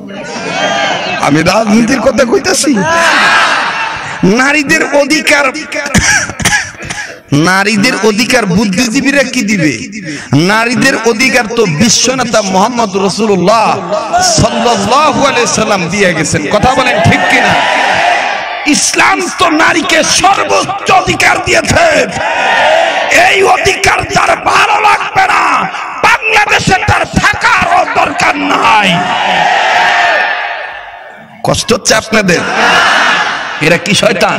আমি রাজনীতির কথা কইতাছি। নারীদের অধিকার, নারীদের অধিকার বুদ্ধিজীবীরা কি দিবে? নারীদের অধিকার তো বিশ্বনেতা মুহাম্মদ রাসূলুল্লাহ সাল্লাল্লাহু আলাইহি সাল্লাম দিয়ে গেছেন। কথা বলেন ঠিক কিনা? ইসলাম তো নারীকে সর্বোচ্চ অধিকার দিয়েছে। এই অধিকার তার ভালো লাগবে না, বাংলাদেশে তার থাকার দরকার নাই। কষ্ট হচ্ছে আপনাদের? এরা কি শয়তান?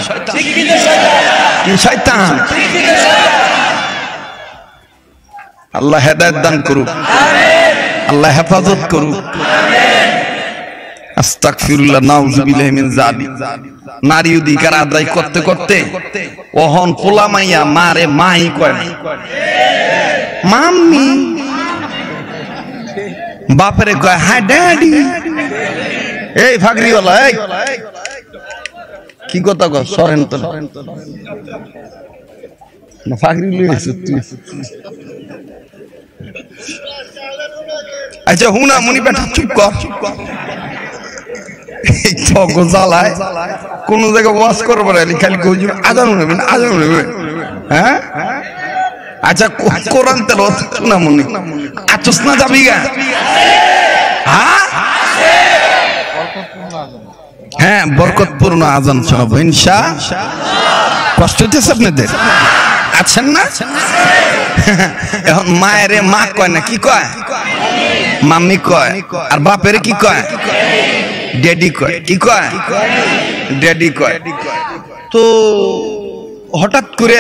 কি শয়তান? আল্লাহ হেদায়েত দান করুক, আল্লাহ হেফাজত করুক। আস্তাগফিরুল্লাহ, নাউযুবিল্লাহি মিন যালিক। নারী অধিকার আদায় করতে করতে ওহন পোলা মাইয়া মারে মাই কয় না, মাম্মি। বাপরে কয় হাই ড্যাডি। এই ফাগরিওয়ালা, এই কি কথা কও? সরেন তো না, ফাগরি লইছিস তুই। আচ্ছা হুনা মনি বেটা চুপ কর। কোন জায়গায় ওয়াজ করবো না, খালি আজান নেবেন, আজান নেবেন। হ্যাঁ আচ্ছা, কোরআন তেলাওয়াত না মনি আচস না যাবি গা? হ্যাঁ, বরকতপূর্ণ আজান শোনাবো ইনশাআল্লাহ। কষ্ট হইতেছে আপনাদের? আছেন না? এখন মায়ের মা কয় না, কি কয়? মাম্মি কয়। আর বাপের কি কয়? ড্যাডি কয়। কি কয়? ড্যাডি কয়। তো হঠাৎ করে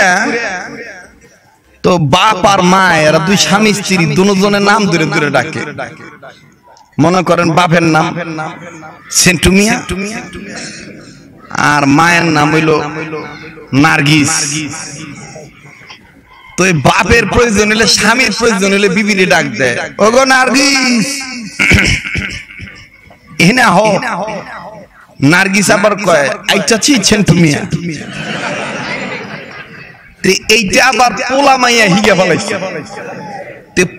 তো বাপ আর মা এরা দুই স্বামী স্ত্রী দুজনের নাম ধরে ধরে ডাকে। মনে করেন বাপের নাম সেন্টু মিয়া আর মায়ের নাম হইল নার্গিস। তো এই বাপের প্রয়োজন হলে, স্বামীর প্রয়োজন হলে বিবিরে ডাক দেয়, ওগো নার্গিস। এনে হো নার্গিস আবার কয় আইতাছি সেন্টু মিয়া। এইটা আবার পোলা মাইয়া হিগে ফেলাইছে।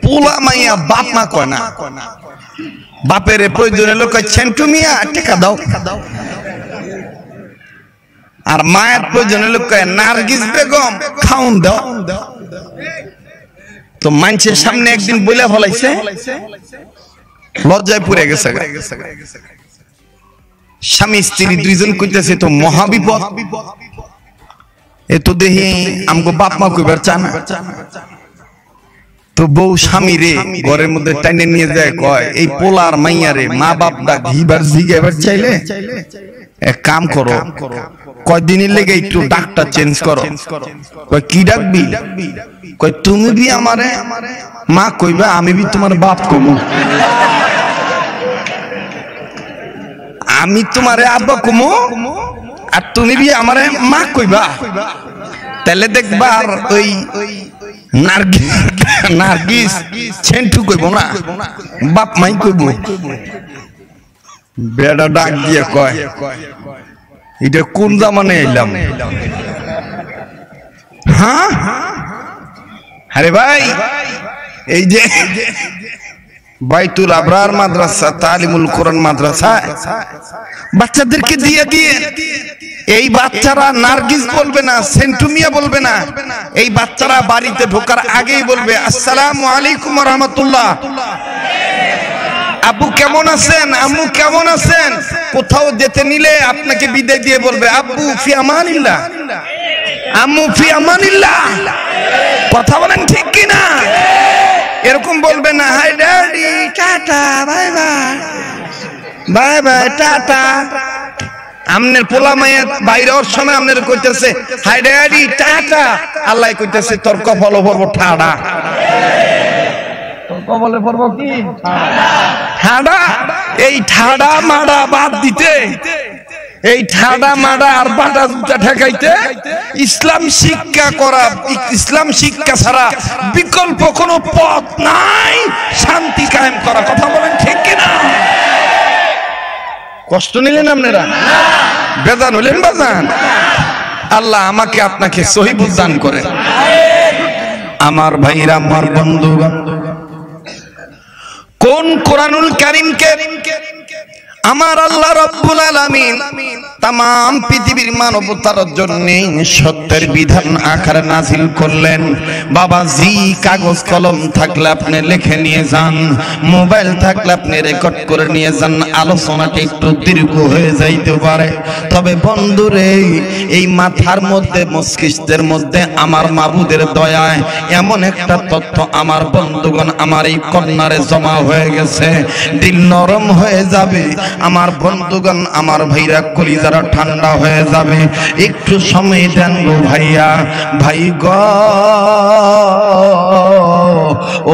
পোলা মাইয়া বাপ মা কয় না, বাপের প্রয়োজন হলো কয় সেন্টু মিয়া টাকা দাও। আর মায়ের প্রয়োজন হলো কয় নার্গিস বেগম খাউন দাও। তো মানুষের সামনে একদিন বইলা ফলাইছে, লজ্জায় পড়ে গেছে। স্বামী স্ত্রী দুইজন কইতেছে তো মহাবিপদ। এ তো দেখি আমগো বাপ মা কইবার চানা। তো বউ স্বামী রে ঘরের মধ্যে টাইনে নিয়ে যায়, কয় এই পোলার মাইয়া রে মা বাপ ডাক হিবার জিগাইবার চাইলে এক কাম করো, কয়দিনের লেগে একটু ডাকটা চেঞ্জ করো। কয় কি ডাকবি? কয় তুমি বি আমারে মা কইবা, আমি বি তোমার বাপ কমু। আমি তোমারে আব্বা কমু আর তুমি বি আমারে মা কইবা। তাহলে দেখবা ওই নার্গিস সেন্টু কইব না, বাপ মাই কইব। বেড়া ডাক দিয়ে কয় এটা কোন জামানে এলাম? হ্যাঁ আরে ভাই, এই যে বাইতুল আবরার মাদ্রাসা, তালিমুল কোরআন মাদ্রাসা বাচ্চাদেরকে দিয়ে দিয়ে এই বাচ্চারা নার্গিস বলবে না, সেন্টুমিয়া বলবে না, এই বাচ্চারা বাড়িতে ঢোকার আগেই বলবে আসসালামু আলাইকুম ওয়া রাহমাতুল্লাহ। আব্বু কেমন আছেন, আম্মু কেমন আছেন। কোথাও যেতে নিলে আপনাকে বিদায় দিয়ে বলবে আব্বু ফি আমানিল্লাহ, আম্মু ফি আমানিল্লাহ। কথা বলেন ঠিক কি না? এরকম বলবে না hi daddy tata bye bye, bye bye tata. আমনের পোলা মায়ের বাইরে ওর সময় আমনের কইতেছে হাই ড্যাডি টাটা, আল্লাহ কইতেছে তোর কপালে পড়বো ঠাডা, তোর কপালে পড়বো কি ঠাডা। এই ঠাডা মাডা বাদ দিতে, এই ঠাডা মাডা আর বাটা জুতা ঠেকাইতে ইসলাম শিক্ষা করা, ইসলাম শিক্ষা ছাড়া বিকল্প কোনো পথ নাই শান্তি কায়েম করা। কথা বলেন ঠিক কিনা? কষ্ট নিলেন আপনারা, বেজান হলেন বাজান। আল্লাহ আমাকে আপনাকে সহি বুঝ দান করে। আমার ভাইরা, আমার বন্ধুগণ, কোন কোরআনুল কারীমকে আমার আল্লাহ রাব্বুল আলামিন तमाम পৃথিবীর মানবতার জন্য সত্যের বিধান আকারে নাযিল করলেন। বাবা জি, কাগজ কলম থাকলে আপনি লিখে নিয়ে যান, মোবাইল থাকলে আপনি রেকর্ড করে নিয়ে যান। আলোচনাটা একটু দীর্ঘ হয়ে যাইতে পারে, তবে বন্ধুরে এই মাথার মধ্যে, মস্তিষ্কের মধ্যে আমার মাবুদের দয়ায় এমন একটা তথ্য আমার বন্ধুগণ, আমার এই কন্যারে জমা হয়ে গেছে, দিল নরম হয়ে যাবে। আমার বন্ধুগণ, আমার ভাইরা কলিজারা ঠান্ডা হয়ে যাবে। একটু সময় দেন গো ভাইয়া, ভাই গো,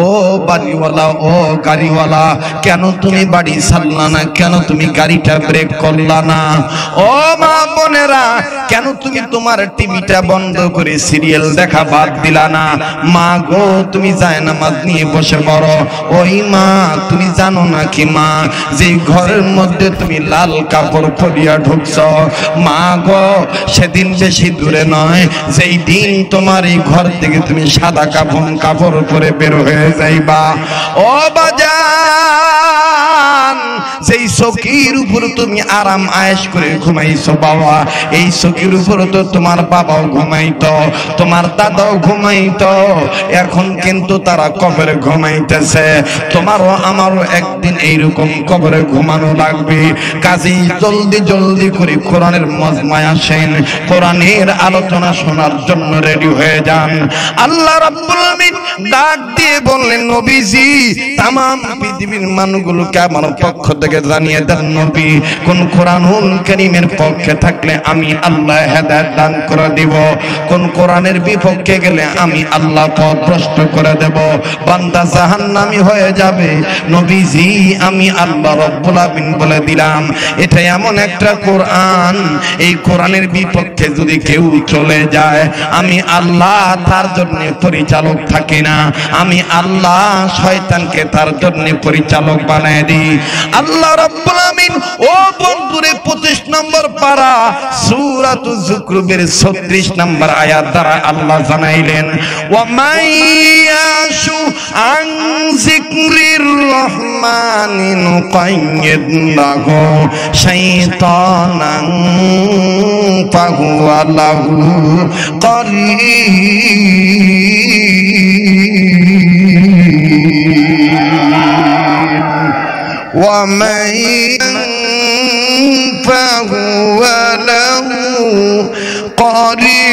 ও বাড়িওয়ালা, ও গাড়িওয়ালা, কেন তুমি বাড়ি ছাড়লা না? কেন তুমি গাড়িটা ব্রেক করলা না? ও মা বোনেরা, কেন তুমি তোমার টিভিটা বন্ধ করে সিরিয়াল দেখা বাদ দিলা না? মা গো, তুমি যায় নামাজ নিয়ে বসে পড়ো। ওই মা, তুমি জানো না কি মা, যে ঘরের মধ্যে তুমি লাল কাপড় পরিয়া ঢুকছ, মা গো, সেদিন বেশি দূরে নয় যেই দিন তোমার এই ঘর থেকে তুমি সাদা কাপড় পরে বের হয়ে যাইবা। ও বাজান, যেই চকির উপর তুমি আরাম আয়েশ করে ঘুমাইছো বাবা, এই চকির উপর তো তোমার বাবাও ঘুমাইতো, তোমার দাদাও ঘুমাইতো। এখন কিন্তু তারা কবরে ঘুমাইতেছে। তোমারও আমারও একদিন এইরকম কবরে ঘুমানো লাগবে। কাজেই জলদি জলদি করে কোরআনের মজমায় আসেন, কোরআনের আলোচনা শোনার জন্য রেডি হয়ে যান। আল্লাহ রাব্বুল আলামিন ডাক দিয়ে বললেন, নবীজি, तमाम পৃথিবীর মানুষগুলোকে আমার পক্ষ থেকে জানিয়ে দেন, নবী কোন কোরআনুল কারীমের পক্ষে থাকলে আমি আল্লাহ হেদায়েত দান করে দেব, কোন কোরআনের বিপক্ষে গেলে আমি আল্লাহ পথ ভ্রষ্ট করে দেব, বান্দা জাহান্নামী হয়ে যাবে। নবীজি, আমি আল্লাহ রাব্বুল আলামিন বলে দিলাম, এটা এমন একটা কোরআন, এই কোরআনের বিপক্ষে যদি কেউ চলে যায়, আমি আল্লাহ তার জন্য পরিচালক থাকি না, আমি আল্লাহ শয়তানকে তার জন্য পরিচালক বানায় দিই। আল্লাহ রাব্বুল আলামিন ও বন্ধুরে 25 নম্বর পারা সূরাতুজ যুখরুফের 36 নম্বর আয়াত দ্বারা আল্লাহ জানাইলেন, ওয়া মাইয়াশু আন যিকরির রহমানি নুকাইয়িদ লাহু শাইতানান ফাহুয়া লাহু কারীন ওয়া মান ফাহুয়া লাহু কারীন।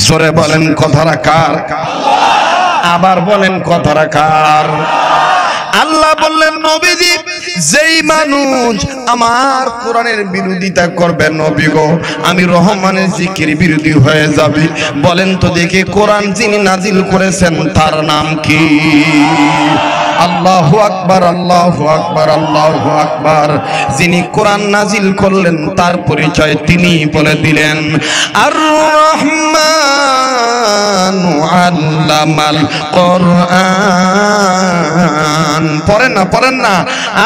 জোরে বলেন কথাটা কার? আবার বলেন কথাটা কার? আল্লাহ বললেন, নবীজি, যেই মানুষ আমার কোরআনের বিরোধিতা করবে, নবী গো, আমি রহমানের জিকির বিরোধী হয়ে যাবে। বলেন তো দেখি, কোরআন যিনি নাজিল করেছেন তার নাম কি? আল্লাহু আকবার, আল্লাহু আকবার, আল্লাহু আকবার। যিনি কোরআন নাজিল করলেন তার পরিচয় তিনি বলে দিলেন, আর রহমান আল্লামাল কোরআন। পড়েন না, পড়েন না।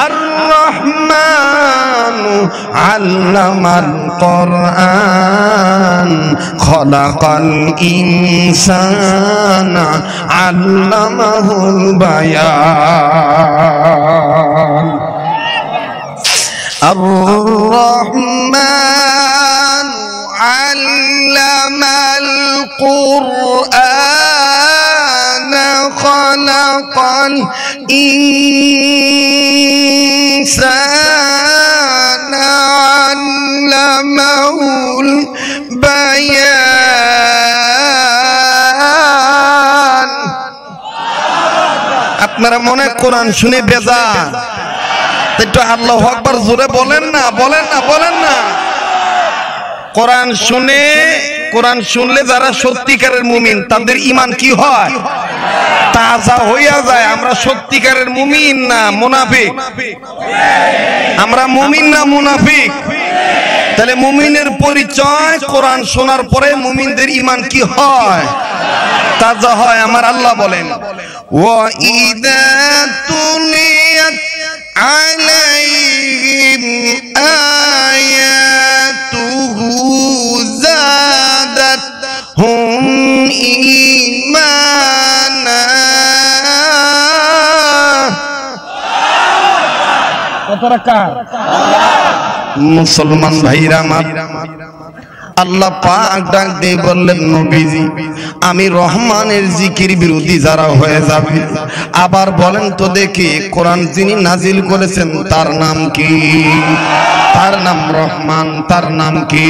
আর আর-রহমানু আল্লামাল কুরআন খলাকাল ইনসানা আল্লামাহুল বায়ান। আর-রহমান আল্লামাল কুরআন খলাকাল ইনসানা আল্লামাহুল বায়ান। আপনারা মনে কোরআন শুনে বেজার, একটু আল্লাহু আকবার জোরে বলেন না, বলেন না, বলেন না। কোরআন শুনলে যারা সত্যিকারের মুমিন তাদের ঈমান কি হয়? তাজা হইয়া যায়। আমরা সত্যিকারের মুমিন না মুনাফিক? আমরা মুমিন না মুনাফিক? তাহলে মুমিনের পরিচয় কোরআন শোনার পরে মুমিনদের ঈমান কি হয়? তাজা হয়। আমার আল্লাহ বলেন, ওয়া ইযা তুলিয়াত আলাইহিম আয়াতুহু যাদাতহুম ঈমানা। কত রাকাত? মুসলমান ভাইরা আমার, আল্লাহ পাক ডাক দিয়ে বললেন, নবীজি আমি রহমানের জিকির বিরোধী যারা হয়ে যাবে। আবার বলেন তো দেখি, কোরআন যিনি নাজিল করেছেন তার নাম কি? তার নাম রহমান। তার নাম কি?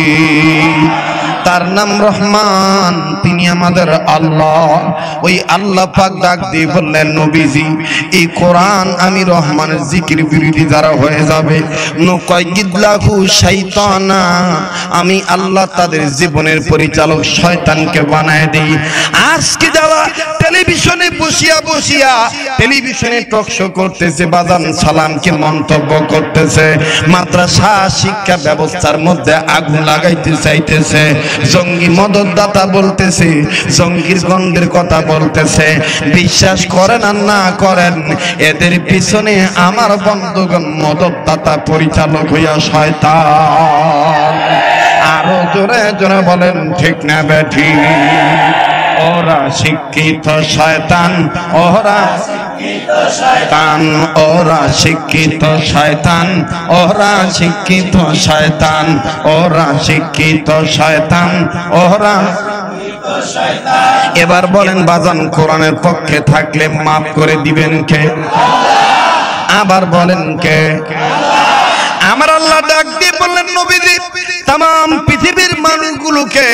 তার নাম রহমান। তিনি আমাদের আল্লাহ। ওই আল্লাহ পাক ডাক দিয়ে বললেন, নবীজি এই কোরআন আমি রহমানের জিকির বিরোধী যারা হয়ে যাবে, নুকাইয়িদ লাহু শাইতানা, আমি আল্লাহ তাদের জীবনের পরিচালক শয়তানকে বানায় দেই। আজকে যারা টেলিভিশনে বসিয়া টেলিভিশনে টক শো করতেছে, বাজান সালামকে মন্তব্য করতেছে, মাদ্রাসা শিক্ষা ব্যবস্থার মধ্যে আগুন লাগাইতে চাইতেছে, জঙ্গি মদতদাতা বলতেছে, জঙ্গির গন্ধের কথা বলতেছে, বিশ্বাস করেন আর না করেন, এদের পিছনে আমার বন্ধুগণ মদতদাতা পরিচালক হইয়া শয়তান। আরো জোরে জোরে বলেন ঠিক না বেঠি? ওরা শিক্ষিত শয়তান, ওরা শিক্ষিত শয়তান, ওরা শিক্ষিত শয়তান, ওরা শিক্ষিত শয়তান, ওরা শিক্ষিত শয়তান, ওরা। এবার বলেন বাজান, কোরআনের পক্ষে থাকলে মাফ করে দিবেন কে? আবার বলেন কে? আমার আল্লাহ ডাক দিয়ে বললেন, নবীজি तमाम পৃথিবীর মানুষগুলোকে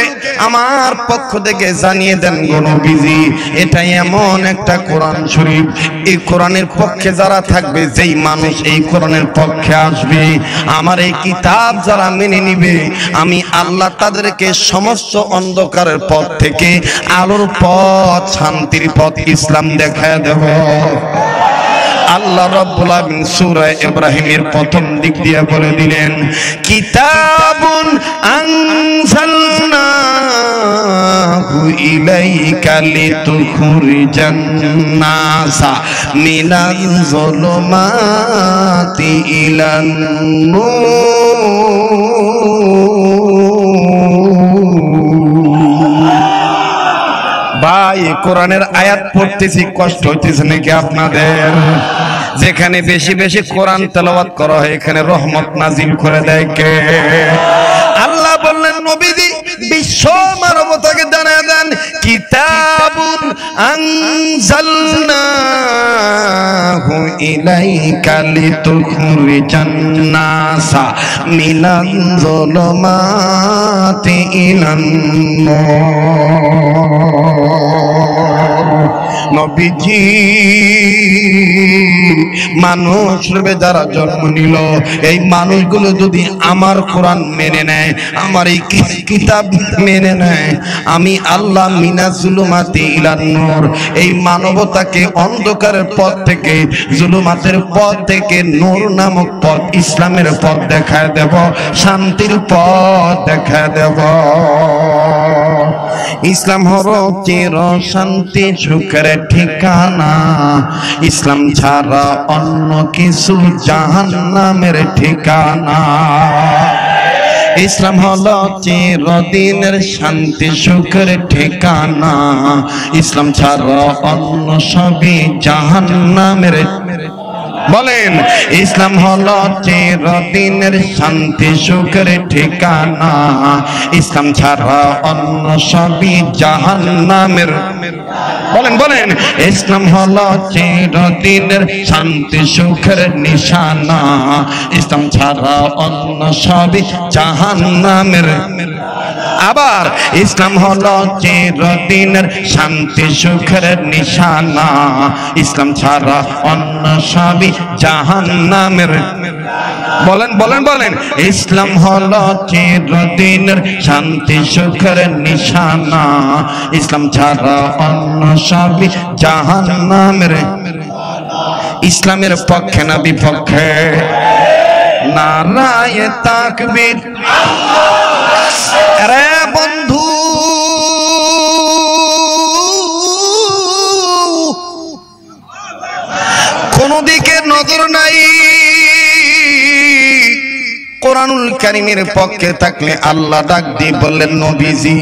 আমার পক্ষ থেকে জানিয়ে দেন গো নবীজি, এটা এমন একটা কোরআন শরীফ, এই কোরআনের পক্ষে যারা থাকবে, যেই মানুষ এই কোরআনের পক্ষে আসবে, আমার এই কিতাব যারা মেনে নিবে, আমি আল্লাহ তাদেরকে সমস্ত অন্ধকারের পথ থেকে আলোর পথ, শান্তির পথ, ইসলাম দেখায় দেব। আল্লাহ রাব্বুল আলামিন সূরা ইব্রাহিমের প্রথম দিক দিয়ে বলে দিলেন, কিতাবুন আনজালনাহু ইলাইকা লিতুখরিজান নাসা মিনাল যুলুমাতি ইলান নূর। ভাই কোরআনের আয়াত পড়তেছি, কষ্ট হইতেছে নাকি আপনাদের? যেখানে বেশি বেশি কোরআন তেলাওয়াত করা হয়, এখানে রহমত নাজিল করে দেয় কে? আল্লাহ বললেন, নবীজি বিশ্ব মানবতাকে জানায় দেন, কিতাবুন আনজালনাহু ইলাইকা লিতুখরিজান নাসা মিনাল যুলুমাতি ইলান নূর। নবীজি মানুষ রূপে যারা জন্ম নিল, এই মানুষগুলো যদি আমার কোরআন মেনে নেয়, আমার এই কিতাব মেনে নেয়, আমি আল্লাহ মিনাজ জুলুমাতি ইলান নূর, এই মানবতাকে অন্ধকারের পথ থেকে, জুলুমাতের পথ থেকে নূর নামক পথ, ইসলামের পথ দেখায় দেব, শান্তির পথ দেখায় দেব। ইসলাম হলো চির শান্তি সুখের ঠিকানা, ইসলাম ছাড়া অন্য কিছু জাহান্নামের ঠিকানা। ইসলাম হলো চিরদিনের শান্তি সুখের ঠিকানা, ইসলাম ছাড়া অন্য সবই জাহান্নামের। বলেন, ইসলাম হলো চিরদিনের শান্তি সুখের ঠিকানা, ইসলাম ছাড়া অন্য সবই জাহান্নামের। বলেন বলেন, ইসলাম হলো চিরদিনের শান্তি সুখের নিশানা, ইসলাম ছাড়া অন্য সবই জাহান্নামের। আবার ইসলাম হলো চিরদিনের শান্তি সুখের নিশানা, ইসলাম ছাড়া অন্য সবই জাহান্নামের। বলেন বলেন বলেন, ইসলাম হলো চিরদিনের শান্তি সুখের নিশানা, ইসলাম ছাড়া অন্য সবই জাহান্নামের। ইসলামের পক্ষে না বিপক্ষে? নারায়ে তাকবীর। আরে বন্ধু, কোন দিকে নজর নাই, কোরআনুল কারীমের পক্ষে থাকলে আল্লাহ ডাক দিয়ে বললেন, নবীজি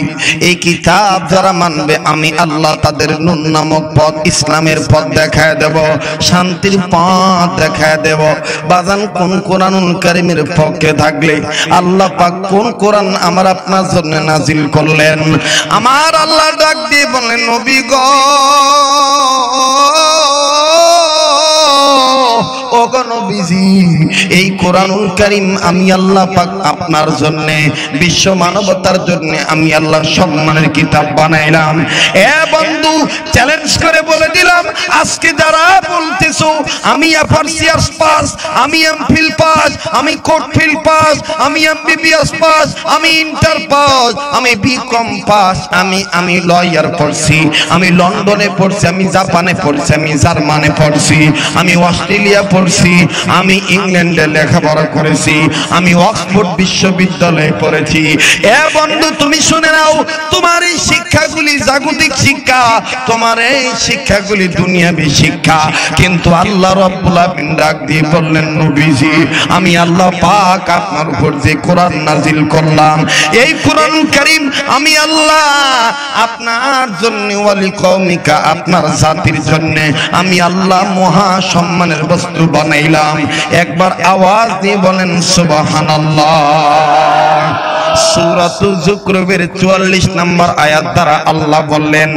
এই কিতাব যারা মানবে আমি আল্লাহ তাদের নূর নামক পথ, ইসলামের পথ দেখায় দেব, শান্তির পথ দেখায় দেব। বাজান, কোন কোরআনুল কারীমের পক্ষে থাকলে আল্লাহ পাক কোন কোরআন আমার আপনার জন্য নাজিল করলেন? আমার আল্লাহ ডাক দিয়ে বললেন, নবী গো, ও নবীজি এই কোরআনুল কারীম আমি আল্লাহ পাক আপনার জন্য, বিশ্ব মানবতার জন্য আমি আল্লাহ সম্মানের কিতাব বানাইলাম। এ বন্ধু, চ্যালেঞ্জ করে বলে দিলাম, আজকে যারা বলতেছো আমি এফআরসিএস পাস, আমি এমফিল পাস, আমি কোটফিল পাস, আমি এমবিবিএস পাস, আমি ইন্টার পাস, আমি বিকম পাস, আমি লয়ার পড়ছি, আমি লন্ডনে পড়ছি, আমি জাপানে পড়ছি, আমি জার্মানে পড়ছি, আমি অস্ট্রেলিয়া পড়ছি, আমি ইংল্যান্ডে লেখাপড়া করেছি, আমি অক্সফোর্ড বিশ্ববিদ্যালয়ে পড়েছি। এ বন্ধু, তুমি শুনে নাও, তোমার এই শিক্ষাগুলি জাগতিক শিক্ষা, তোমার এই শিক্ষাগুলি দুনিয়াবী শিক্ষা, কিন্তু আল্লাহ রাব্বুল আলামিন ডাক দিয়ে বললেন, নবীজি আমি আল্লাহ পাক আপনার উপর যে কোরআন নাজিল করলাম, এই কোরআনুল কারীম আমি আল্লাহ আপনার জন্য, ওয়ালি কওমিকা আপনার জাতির জন্য আমি আল্লাহ মহা সম্মানের বস্তু বানাইলাম। একবার আওয়াজ দিয়ে বলেন সুবহানাল্লাহ। সূরাতুল যুকরুফের 44 নম্বর আয়াত দ্বারা আল্লাহ বললেন,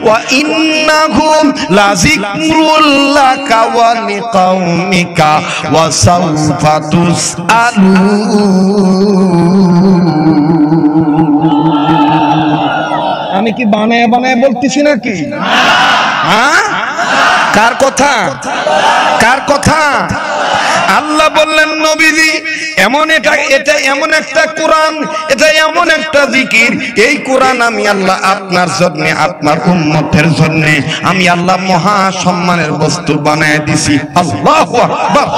ওয়া ইন্নাহুম লাযিকরুল লাকা ওয়া লিকাওমিকা ওয়া সাওফা তুসআলুন। আমি কি বানায় বানায় বলতেছি নাকি? হ্যাঁ, কার কথা? কার কথা? আল্লাহ বললেন, নবীজি এমন এটা এমন একটা কোরআন, এটা এমন একটা জিকির, এই কোরআন আমি আল্লাহ আপনার জন্য, আপনার উম্মতের জন্য আমি আল্লাহ মহা সম্মানের বস্তু বানায় দিছি। আল্লাহু আকবার।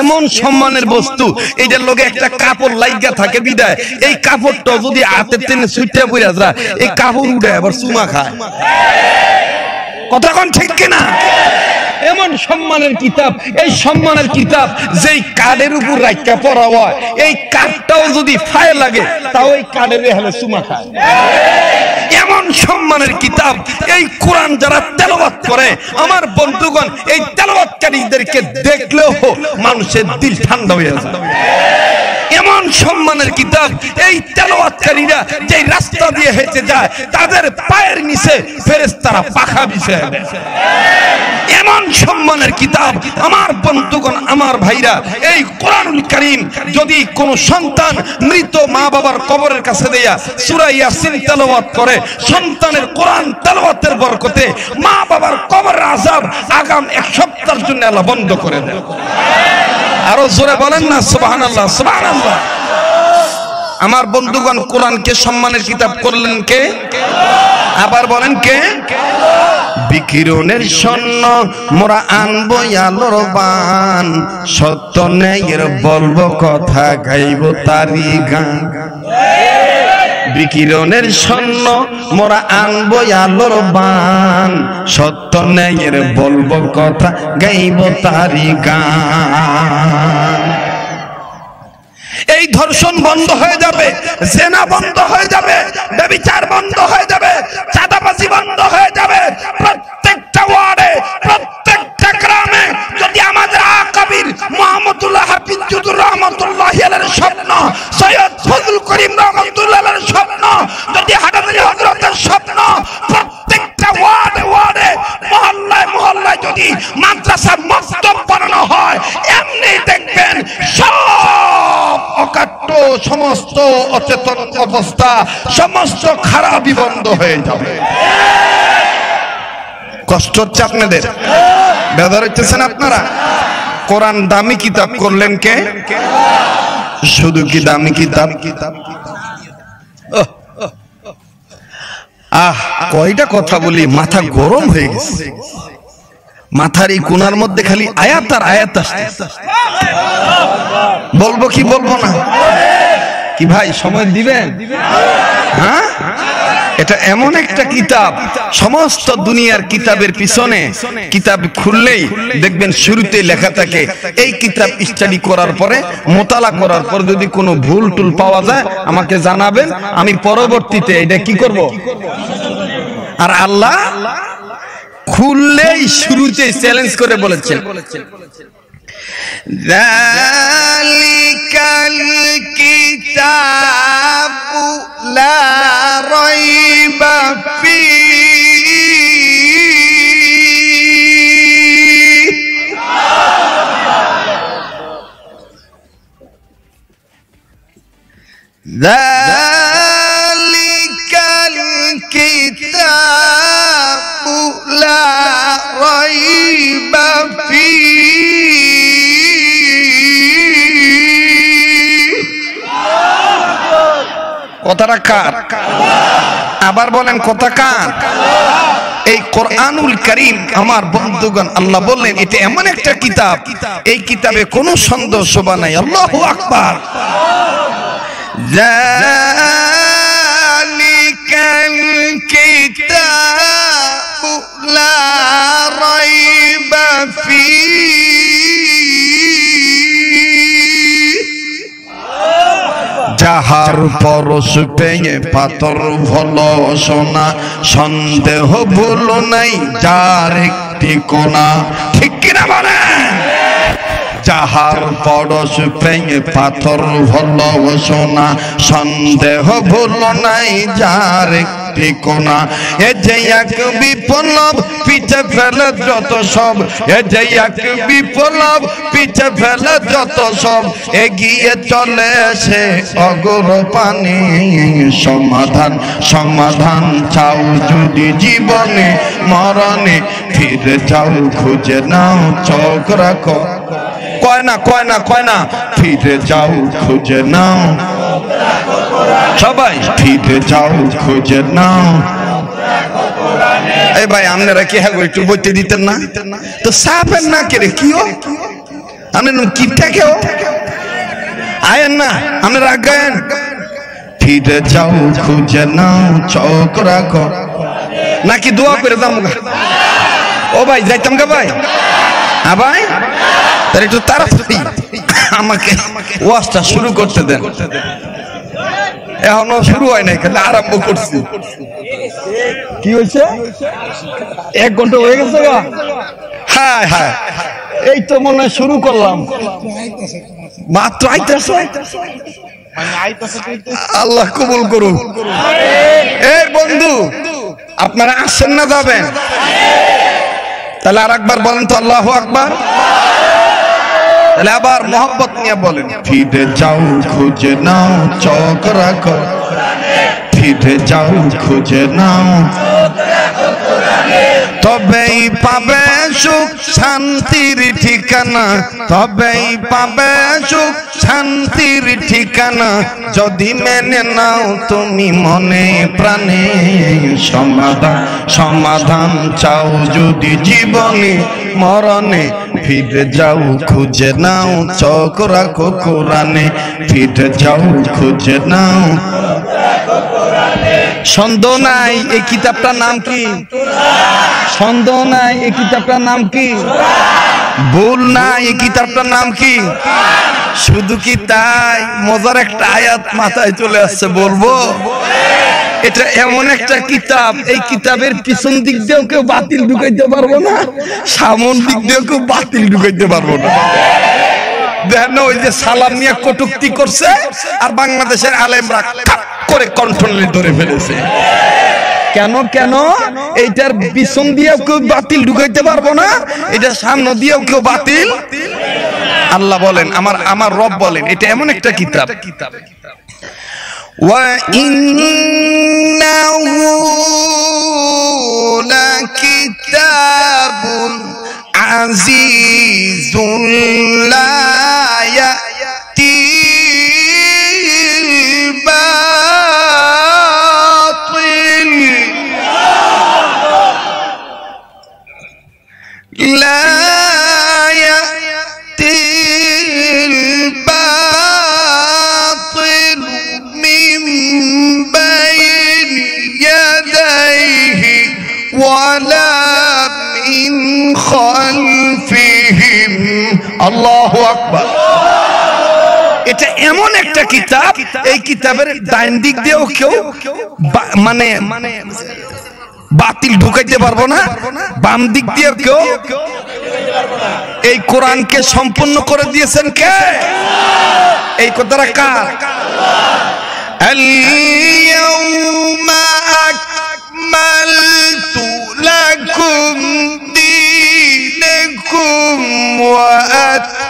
এমন সম্মানের বস্তু, এইটার লগে একটা কাপড় লাগা থাকে বিদায়, এই কাপড়টা যদি হাতে টেনে ছুটে পড়ে যায়, এই কাপড় উড়ে আবার চুমা খায়। কথা কোন ঠিক কিনা? এমন সম্মানের কিতাব, এই সম্মানের কিতাব যেই কার্ডের উপর রাখা পড়া হয়, এই কার্ডটাও যদি ফায়ে লাগে তাও এই কার্ডের হেলে চুমা খায়। এমন সম্মানের কিতাব, এই কোরআন যারা তেলাওয়াত করে আমার বন্ধুগণ, এই তেলাওয়াতকারীদেরকে দেখলেও মানুষের দিল ঠান্ডা হয়ে যায়। এমন সম্মানের কিতাব, এই তেলাওয়াতকারীরা যে রাস্তা দিয়ে হেঁটে যায় তাদের পায়ের নিচে ফেরেশতারা পাখা বিছায় দেয়। এমন সম্মানের কিতাব আমার বন্ধুগণ, আমার ভাইরা, এই কোরআনুল কারীম যদি কোন সন্তান মৃত মা বাবার কবরের কাছে দেয়া সূরা ইয়াসিন তেলাওয়াত করে, সন্তানের কোরআন তেলাওয়াতের বরকতে মা বাবার কবরের আযাব আগাম 1 সপ্তাহের জন্য আল্লাহ বন্ধ করে দেয়। আরো জোরে বলেন না সুবহানাল্লাহ, সুবহানাল্লাহ। আমার বন্ধুগণ, কোরআনকে সম্মানের কিতাব করলেন কে? আবার বলেন কে? বিকিরণের স্বর্ণ মোরা আনবো আলোর বান, সত্য ন্যায়ের বলবো কথা, গাইবো তারি গান। বিকিরণের স্বর্ণ মোরা আনবো আলোর বান, সত্য ন্যায়ের বলবো কথা, গাইব তারি গান। এই ধর্ষণ বন্ধ হয়ে যাবে, জেনা বন্ধ হয়ে যাবে, ব্যভিচার বন্ধ হয়ে যাবে, চাঁদাবাজি বন্ধ হয়ে যাবে। প্রত্যেকটা ওয়ার্ডে, প্রত্যেকটা গ্রামে যদি আমাদের আকাবির মুহাম্মদুল্লাহ হাফিজ জুদুর রহমাতুল্লাহি আলাইহির স্বপ্ন, সৈয়দ ফজল করিম রহমাতুল্লাহির স্বপ্ন, যদি হাটাজারি হযরতের স্বপ্ন, প্রত্যেকটা ওয়ার্ডে ওয়ার্ডে, মহল্লায় মহল্লায় যদি মাদ্রাসা মসজিদ বানানো হয়, এমনি দেখবেন সব অকাট্য, সমস্ত অচেতন অবস্থা, সমস্ত খারাপই বন্ধ হয়ে যাবে। কষ্ট হচ্ছে আপনাদের? বেদর হচ্ছেন আপনারা? কোরআন দামি কিতাব করলেন কে? শুধু কি দামি কিতাব? কয়টা কথা বলি, মাথা গরম হয়ে গেছে। মাথার এই কোণার মধ্যে খালি আয়াত আর আয়াত আসছে। বলবো কি বলবো না? কি ভাই সময় দিবেন? হ্যাঁ, এটা এমন একটা কিতাব, সমস্ত দুনিয়ার কিতাবের পিছনে কিতাব খুললেই দেখবেন শুরুতে লেখা থাকে এই কিতাব স্টাডি করার পরে, মোতালা করার পর যদি কোনো ভুল টুল পাওয়া যায় আমাকে জানাবেন, আমি পরবর্তীতে এটা কি করব। আর আল্লাহ খুললেই শুরুতে চ্যালেঞ্জ করে বলেছেন, যালিকাল কিতাবু লা রাইবা ফীহি, যালিকাল কিতাবু লা রাইবা ফীহি। কথাটা কার? আবার বলেন কথা কার? এই কোরআনুল কারীম আমার বন্ধুগণ, আল্লাহ বললেন এটা এমন একটা কিতাব, এই কিতাবে কোনো সন্দেহ শোভা নাই। আল্লাহু আকবার। যালিকাল কিতাবু লা রাইবা ফীহি, যাহার পরশ পেয়ে পাথর হলো সোনা, সন্দেহ ভুল নাই যার একটি কোনা। ঠিক কিনা বলেন? যাহার পরশ পেয়ে পাথর হলো সোনা, সন্দেহ ভুল নাই যার একটি কোনা। এ যে এক বিপ্লব পিছে ফেলে যত সব, এ যে এক বিপ্লব পিছে ফেলে যত সব, এগিয়ে চলে সে অগ্রপানে। সমাধান সমাধান চাও যদি জীবনে মরণে, ফিরে যাও খুঁজে নাও চোখ রাখো। কয় না কয় না কয় না, ফিরে যাও খুঁজে নাও সবাই, ফিরে যাও খুঁজে নাও। এই ভাই আপনারা কি হ্যাঁ একটু বইতে দিতেন না তো? সাপের না কে রে কিও আপনার কিপটা কেউ আয়েন না, আপনারা আজ্ঞান। ফিরে যাও খুঁজে নাও চোখ রাখো, নাকি দোয়া করে দাম? ও ভাই যাইতাম গা ভাই। হ্যাঁ ভাই, তাহলে একটু তাড়াতাড়ি আমাকে ওয়াজটা শুরু করতে দেন। এখনো শুরু হয় নাই, খালি আরম্ভ করছি। কি হয়েছে? 1 ঘন্টা হয়ে গেছে গা। হ্যাঁ হ্যাঁ, এই তো মনে হয় শুরু করলাম, মাত্র আইতাছে। আল্লাহ কবুল করুন। এই বন্ধু আপনারা আসেন না যাবেন? তাহলে আর একবার বলেন তো আল্লাহু আকবার। তাহলে আবার মোহাম্মত নিয়ে বলেন, ফিরে যাও খুঁজে নাও চোখ রাখো, ফিরে যাও খুঁজে নাও, তবেই পাবে সুখ শান্তির ঠিকানা, তবেই পাবে সুখ শান্তির ঠিকানা, যদি মেনে নাও তুমি মনে প্রাণে। সমাধান সমাধান চাও যদি জীবনে মরণে, ফিরে যাও খুঁজে নাও চোখ রাখো কোরআনে, ফিরে যাও খুঁজে নাও। সন্দেহ নাই এই কিতাবটার নাম কি? সন্দেহ নাই এই কিতাবটার নাম কি? ভুল না এই কিতাবটার নাম কি? শুধু কি তাই? মজার একটা আয়াত মাথায় চলে আসছে, বলবো? এটা এমন একটা কিতাব, এই কিতাবের পিছন দিক দিয়েও কেউ বাতিল ঢুকাইতে পারবো না, সামন দিক দিয়েও কেউ বাতিল ঢুকাইতে পারবো না। দেখেন ওই যে সালাম নিয়ে কটূক্তি করছে, আর বাংলাদেশের আলেমরা করে কন্ট্রোলে ধরে ফেলেছে। কেন কেন? এইটার পিছন দিয়েও কেউ বাতিল ঢুকাইতে পারবো না, এটা সামনে দিয়েও কেউ বাতিল। আল্লাহ বলেন, আমার রব বলেন, এটা এমন একটা কিতাব। وَإِنَّهُ لَكِتَابٌ عَزِيزٌ لَا يَأْتِيهِ الْبَاطِلُ لَا يَأْتِيهِ الْبَاطِلُ مِنْ بَيْنِ يَدَيْهِ وَلَا مِنْ خَلْفِهِمْ আল্লাহু আকবার। এটা এমন একটা কিতাব, এই কিতাবের ডান দিক দিয়েও কেউ মানে বাতিল ঢুকাইতে পারবো না, বাম দিক দিয়ে কেউ। এই কোরআনকে সম্পূর্ণ করে দিয়েছেন কে? এই কথাটা কার? আল-ইয়াউমা আকমালতু লাকুম দীনাকুম ওয়া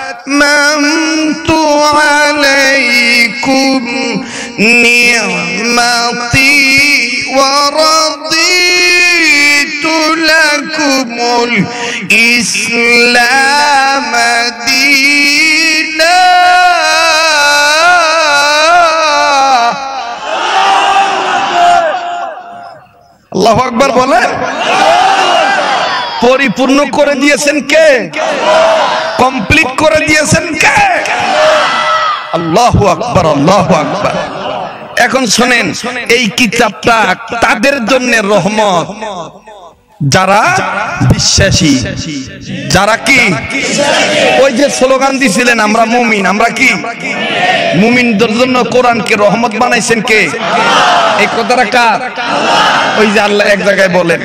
আতমামতু আলাইকুম নি'মাতি ওয়া রাদিতু লাকুমুল ইসলাম দীনা। আল্লাহু আকবার বলে। পরিপূর্ণ করে দিয়েছেন কে? কমপ্লিট করে দিয়েছেন কে? আল্লাহু আকবার, আল্লাহু আকবার। এখন শুনেন, এই কিতাবটা তাদের জন্য রহমত যারা বিশ্বাসী, যারা কি ওই যে স্লোগান দিছিলেন আমরা মুমিন, আমরা কি মুমিনদের জন্য কোরআনকে রহমত বানাইছেন কে? এই কথাটা কার? ওই যে আল্লাহ এক জায়গায় বলেন,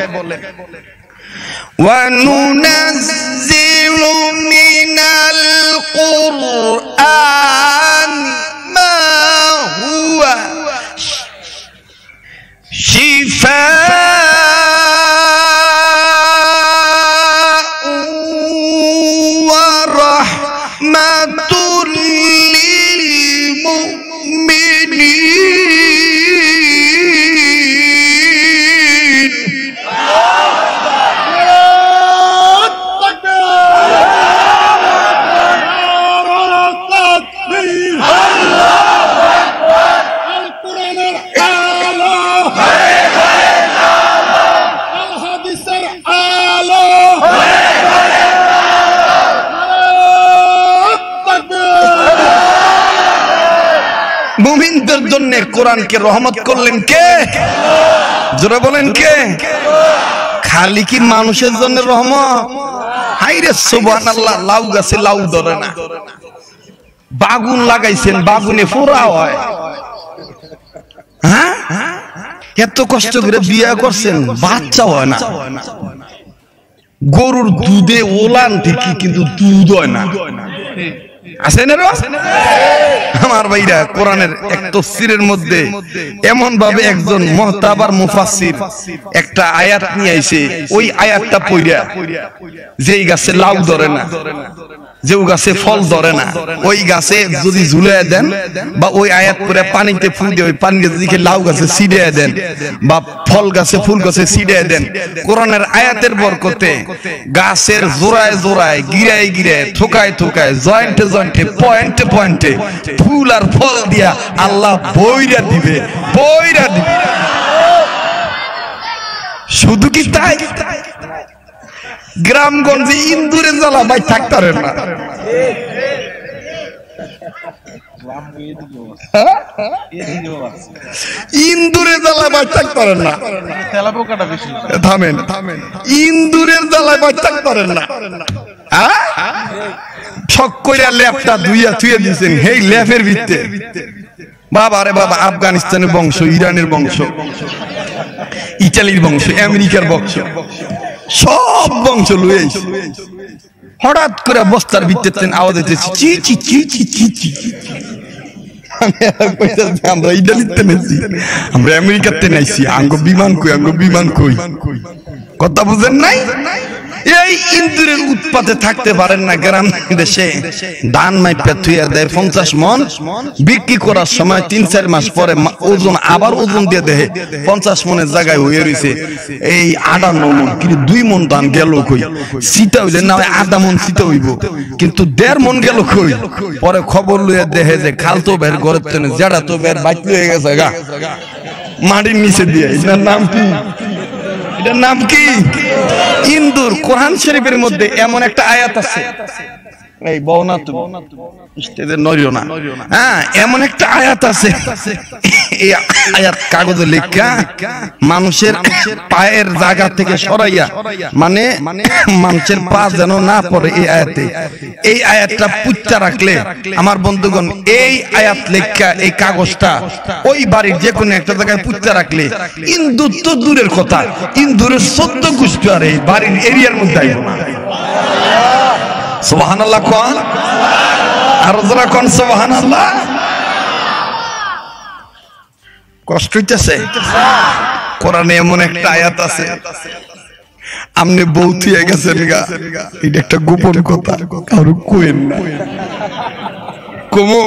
وَنُنَزِّلُ مِنَ الْقُرْآنِ مَا هُوَ شِفَاءٌ وَرَحْمَةٌ لِّلْمُؤْمِنِينَ। মুমিনদের জন্য কোরআনকে রহমত করলেন কে? জোরে বলেন কে? খালি কি মানুষের জন্য রহমত? হাইরে সুবহানাল্লাহ, লাউ গাছে লাউ ধরে না, বাগুন লাগাইছেন বাগুনে ফোড়া হয়। হ্যাঁ, এত কষ্ট করে বিয়ে করছেন, বাচ্চা হয় না। গরুর দুধে ওলান ঠিকই, কিন্তু দুধ হয় না। আছে না আমার ভাইরা? কোরআনের এক তাফসীরের মধ্যে এমন ভাবে একজন মুহতাবার মুফাসসির একটা আয়াত নিয়ে আইছে, ওই আয়াতটা পড়িয়া যেই গাছে লাউ ধরে না, যে গাছে ফল ধরে না, ওই গাছে যদি ঝুলিয়ে দেন বা ওই আয়াত পড়ে পানিতে ফু দিয়ে ওই পানিতে যদি লাউ গাছে ছিটিয়ে দেন বা ফল গাছে ফুল গাছে ছিটিয়ে দেন, কোরআনের আয়াতের বরকতে গাছের জোড়ায় জোড়ায় গিরায় গিরায় থোকায় থোকায় জয়েন্টে জয়েন্টে পয়েন্টে পয়েন্টে ফুল আর ফল দিয়া আল্লাহ বইরা দিবে, বইরা দিবে। শুধু কি তাই? গ্রামগঞ্জে ইন্দুরে জ্বালা ভাই থাকতারেন না। ইন্দুরের জ্বালায় বাঁচ থাকতে পারেন না, থামেন, ইন্দুরের জ্বালায় বাঁচ থাকতে পারেন না। ছক কইরা ল্যাপটা ধুইয়া থুইয়া দিয়েছেন এই ল্যাপের ভিতরে। বাবা রে বাবা, আফগানিস্তানের বংশ, ইরানের বংশ, ইটালির বংশ, আমেরিকার বংশ, সব বংশ লুয়ে হঠাৎ করে বস্তার ভিতরে আওয়াজ হইতেছে চি চি চি চি চি চি। আমরা ইটালিতে নাইছি, আমরা আমেরিকাতে নাইছি, আঙ্গ বিমান কই, আঙ্গ বিমান কই, কথা বুঝেন নাই? এই ইন্দুরের উৎপাতে থাকতে পারেন না। গ্রাম দেশে ধান মাইপা থুইয়া দেয় 50 মন, বিক্রি করার সময় 3-4 মাস পরে ওজন আবার ওজন দিয়ে দেয় 50 মনের জায়গায় হয়ে রয়েছে এই 58 মন। কিন্তু 2 মন ধান গেল কই? সিটা হইলে না আধা মন সিটা হইব, কিন্তু 1.5 মন গেল কই? পরে খবর লইয়া দেখে যে খালতো বের ঘরের তেনে জেডা তো বের বাইক লয়ে গেছে গা মাটির নিচে দিয়ে। এটার নাম কি? এটার নাম কি? ইন্দুর। কোরআন শরীফের মধ্যে এমন একটা আয়াত আছে, এই বওনা তো স্টেজে নড়িও না, হ্যাঁ, এমন একটা আয়াত আছে, এই আয়াত কাগজে লেখা মানুষের পায়ের জায়গা থেকে সরাইয়া, মানে মানুষের পা যেন না পড়ে এই আয়াতে। এই আয়াতটা পুচ্চা রাখলে আমার বন্ধুগণ, এই আয়াত লেখা এই কাগজটা ওই বাড়ির যে কোনো একটা জায়গায় পুচ্চা রাখলে ইন্দুর তো দূরের কথা, ইন্দুরের 14 গোষ্ঠী আর এই বাড়ির এরিয়ার মধ্যে আইব না। সুবহানাল্লাহ কোন, আর যারা কোন সুবহানাল্লাহ। কষ্ট হইতেছে? কোরআনে এমন একটা আয়াত আছে, আপনি বউ থুয়ে গেছেন গা, এটা একটা গোপন কথা, কারো কোয়েন না, কমো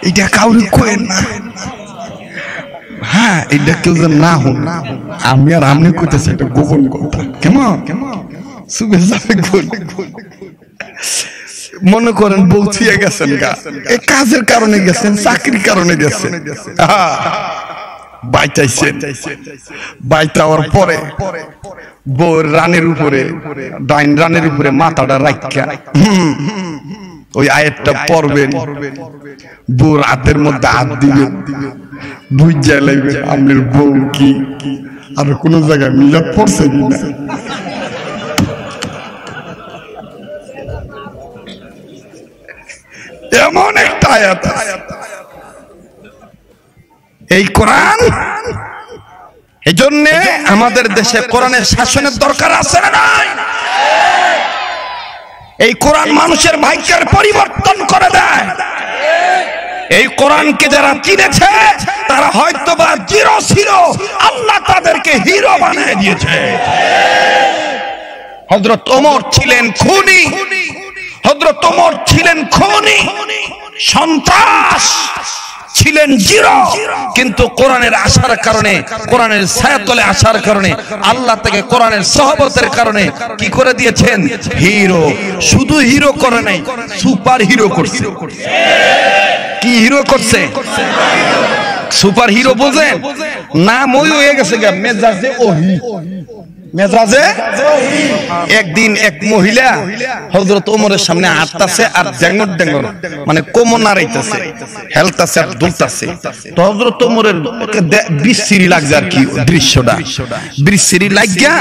এটা কাউরে কোয়েন না। হ্যাঁ, এটা কেউ যেন না হন, আমি আর আপনি কইতেছি এটা গোপন কথা। কেমন মনে করেন বউ থুয়ে গেছেন গা, এই কাজের কারণে গেছেন, চাকরির কারণে গেছেন, বাইতাইছেন, বাইতাওয়ার পরে বউর রানের উপরে, ডাইন রানের উপরে মাথাটা রাখা ওই আয়াতটা পড়বেন, বউর হাতের মধ্যে হাত দিবেন, বুঝা লাগবে আপনার বউ কি আর কোন জায়গায় মিলাদ পড়ছে কিনা। এমন একটা আয়াত এই কোরআন। এই জন্য আমাদের দেশে কোরআনের শাসনের দরকার আছে না নাই? এই কোরআন মানুষের ভাগ্যের পরিবর্তন করে দেয়। এই কোরআনকে যারা চিনেছে তারা হয়তো বা জিরো ছিল, আল্লাহ তাদেরকে হিরো বানিয়ে দিয়েছে। হযরত ওমর ছিলেন খুনি, হযরত ওমর ছিলেন খুনি, সন্ত্রাস, ছিলেন জিরো, কিন্তু কোরআনের আসার কারণে, কোরআনের ছায়াতলে আসার কারণে, আল্লাহ তাকে কোরআনের সহবতের কারণে কি করে দিয়েছেন? হিরো। শুধু হিরো করে নাই, সুপার হিরো করছে। কি হিরো করছে? সুপার হিরো বোঝেন? নাম ওই হয়ে গেছে গা মেজাজে ওহি, মেজাজে। একদিন এক মহিলা হযরত ওমরের সামনে হাঁটতাছে আর ডেঙ্গর ডেঙ্গর মানে কোমর নাড়াইতেছে, হেলতাছে আর দুলতাছে। তো হযরত ওমরের বিশ্রী লাগছে আর কি দৃশ্যটা, বিশ্রী লাগিয়া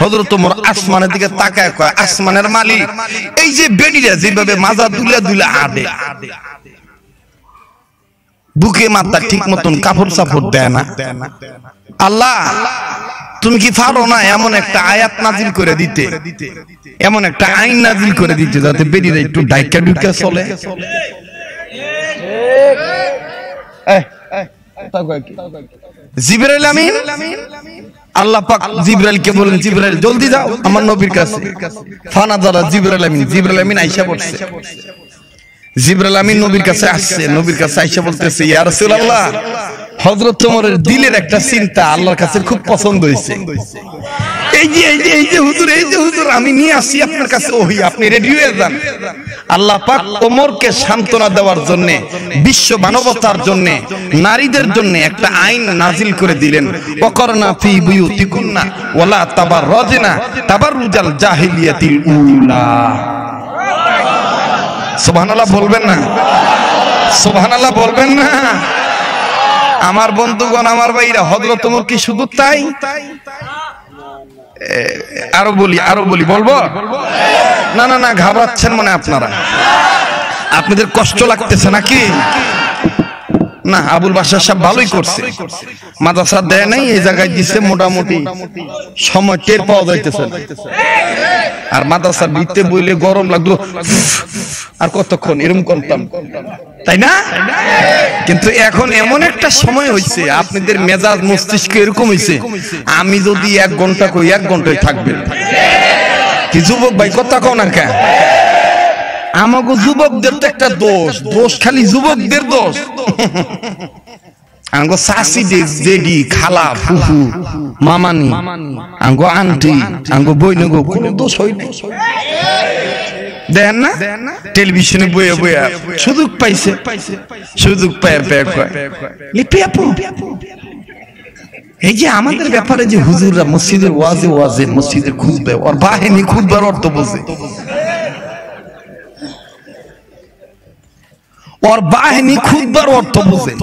হযরত ওমর আসমানের দিকে তাকায় কয়, আসমানের মালিক, এই যে বেডিরা যেভাবে মাজা দুলা দুলা আদে, বুকে মাথা ঠিক মতন কাপড় চাপড় দেয় না, আল্লাহ তুমি কি পারো না এমন একটা আয়াত নাজিল করে দিতে, এমন একটা আইন নাজিল করে দিতে যাতে বেরিয়ে একটু ডাইকা ডুকা চলে? জিবরাইল আমিন, আল্লাহ পাক জিবরাইলকে বলেন, জিবরাইল জলদি যাও আমার নবীর কাছে। ফানাজারা জিবরাইল আমিন, জিবরাইল আমিন আয়েশা পড়ছে। জিবরাইল আমিন নবীর কাছে আসছে, নবীর কাছে আয়েশা বলতেছে, ইয়া রাসূলুল্লাহ, হযরত ওমরের দিলের একটা চিন্তা আল্লাহর কাছে খুব পছন্দ হয়েছে। এই যে হুজুর আমি নিয়ে আসি আপনার কাছে ওহী, আপনি রেডি হয়ে যান। আল্লাহ পাক ওমরকে সান্ত্বনা দেওয়ার জন্য, বিশ্ব মানবতার জন্য, নারীদের জন্য একটা আইন নাজিল করে দিলেন, ওয়াকরনা ফি বুয়ুতিকুন্না ওয়ালা তাবাররাজনা তাবাররুজাল জাহিলিয়াতিল উলা। সুবহানাল্লাহ বলবেন না? সুবহানাল্লাহ বলবেন না? আমার বন্ধুগণ, আমার ভাইরা, হযরত ওমর কি শুধু তাই? আরো বলি বলবো? না না না, ঘাবড়াচ্ছেন মনে আপনারা, আপনাদের কষ্ট লাগতেছে নাকি? না, আবুল বাশার সাহেব ভালোই করছে, মাদ্রাসা দেয় নাই, এই জায়গায় দিচ্ছে, মোটামুটি সময় টের পাওয়া যাইতেছে। আর মাদ্রাসার ভিতরে বইলে গরম লাগলো, আর কতক্ষণ এরকম করতাম, তাই না? কিন্তু এখন এমন একটা সময় হয়েছে, আপনাদের মেজাজ মস্তিষ্ক এরকম হয়েছে, আমি যদি 1 ঘন্টা কই 1 ঘন্টায় থাকবেন। কি যুবক ভাই, কথা কও না কেন? আমাগো যুবকদের তো একটা দোষ খালি যুবকদের দোষ। আঙ্গো শাশি জেডি, খালা, ফুফু, মামানি, আঙ্গো আন্টি, আঙ্গো বইনগো কোনো দোষ হয় নাই। দেখেন না টেলিভিশনে বইয়া বইয়া সুযোগ পাইছে, সুযোগ পায় এই যে আমাদের ব্যাপারে যে হুজুররা মসজিদের ওয়াজে মসজিদের খুতবা, ওর বাহিনী খুতবার অর্থ বোঝে, ওর বাহিনী খুতবার অর্থ বোঝে।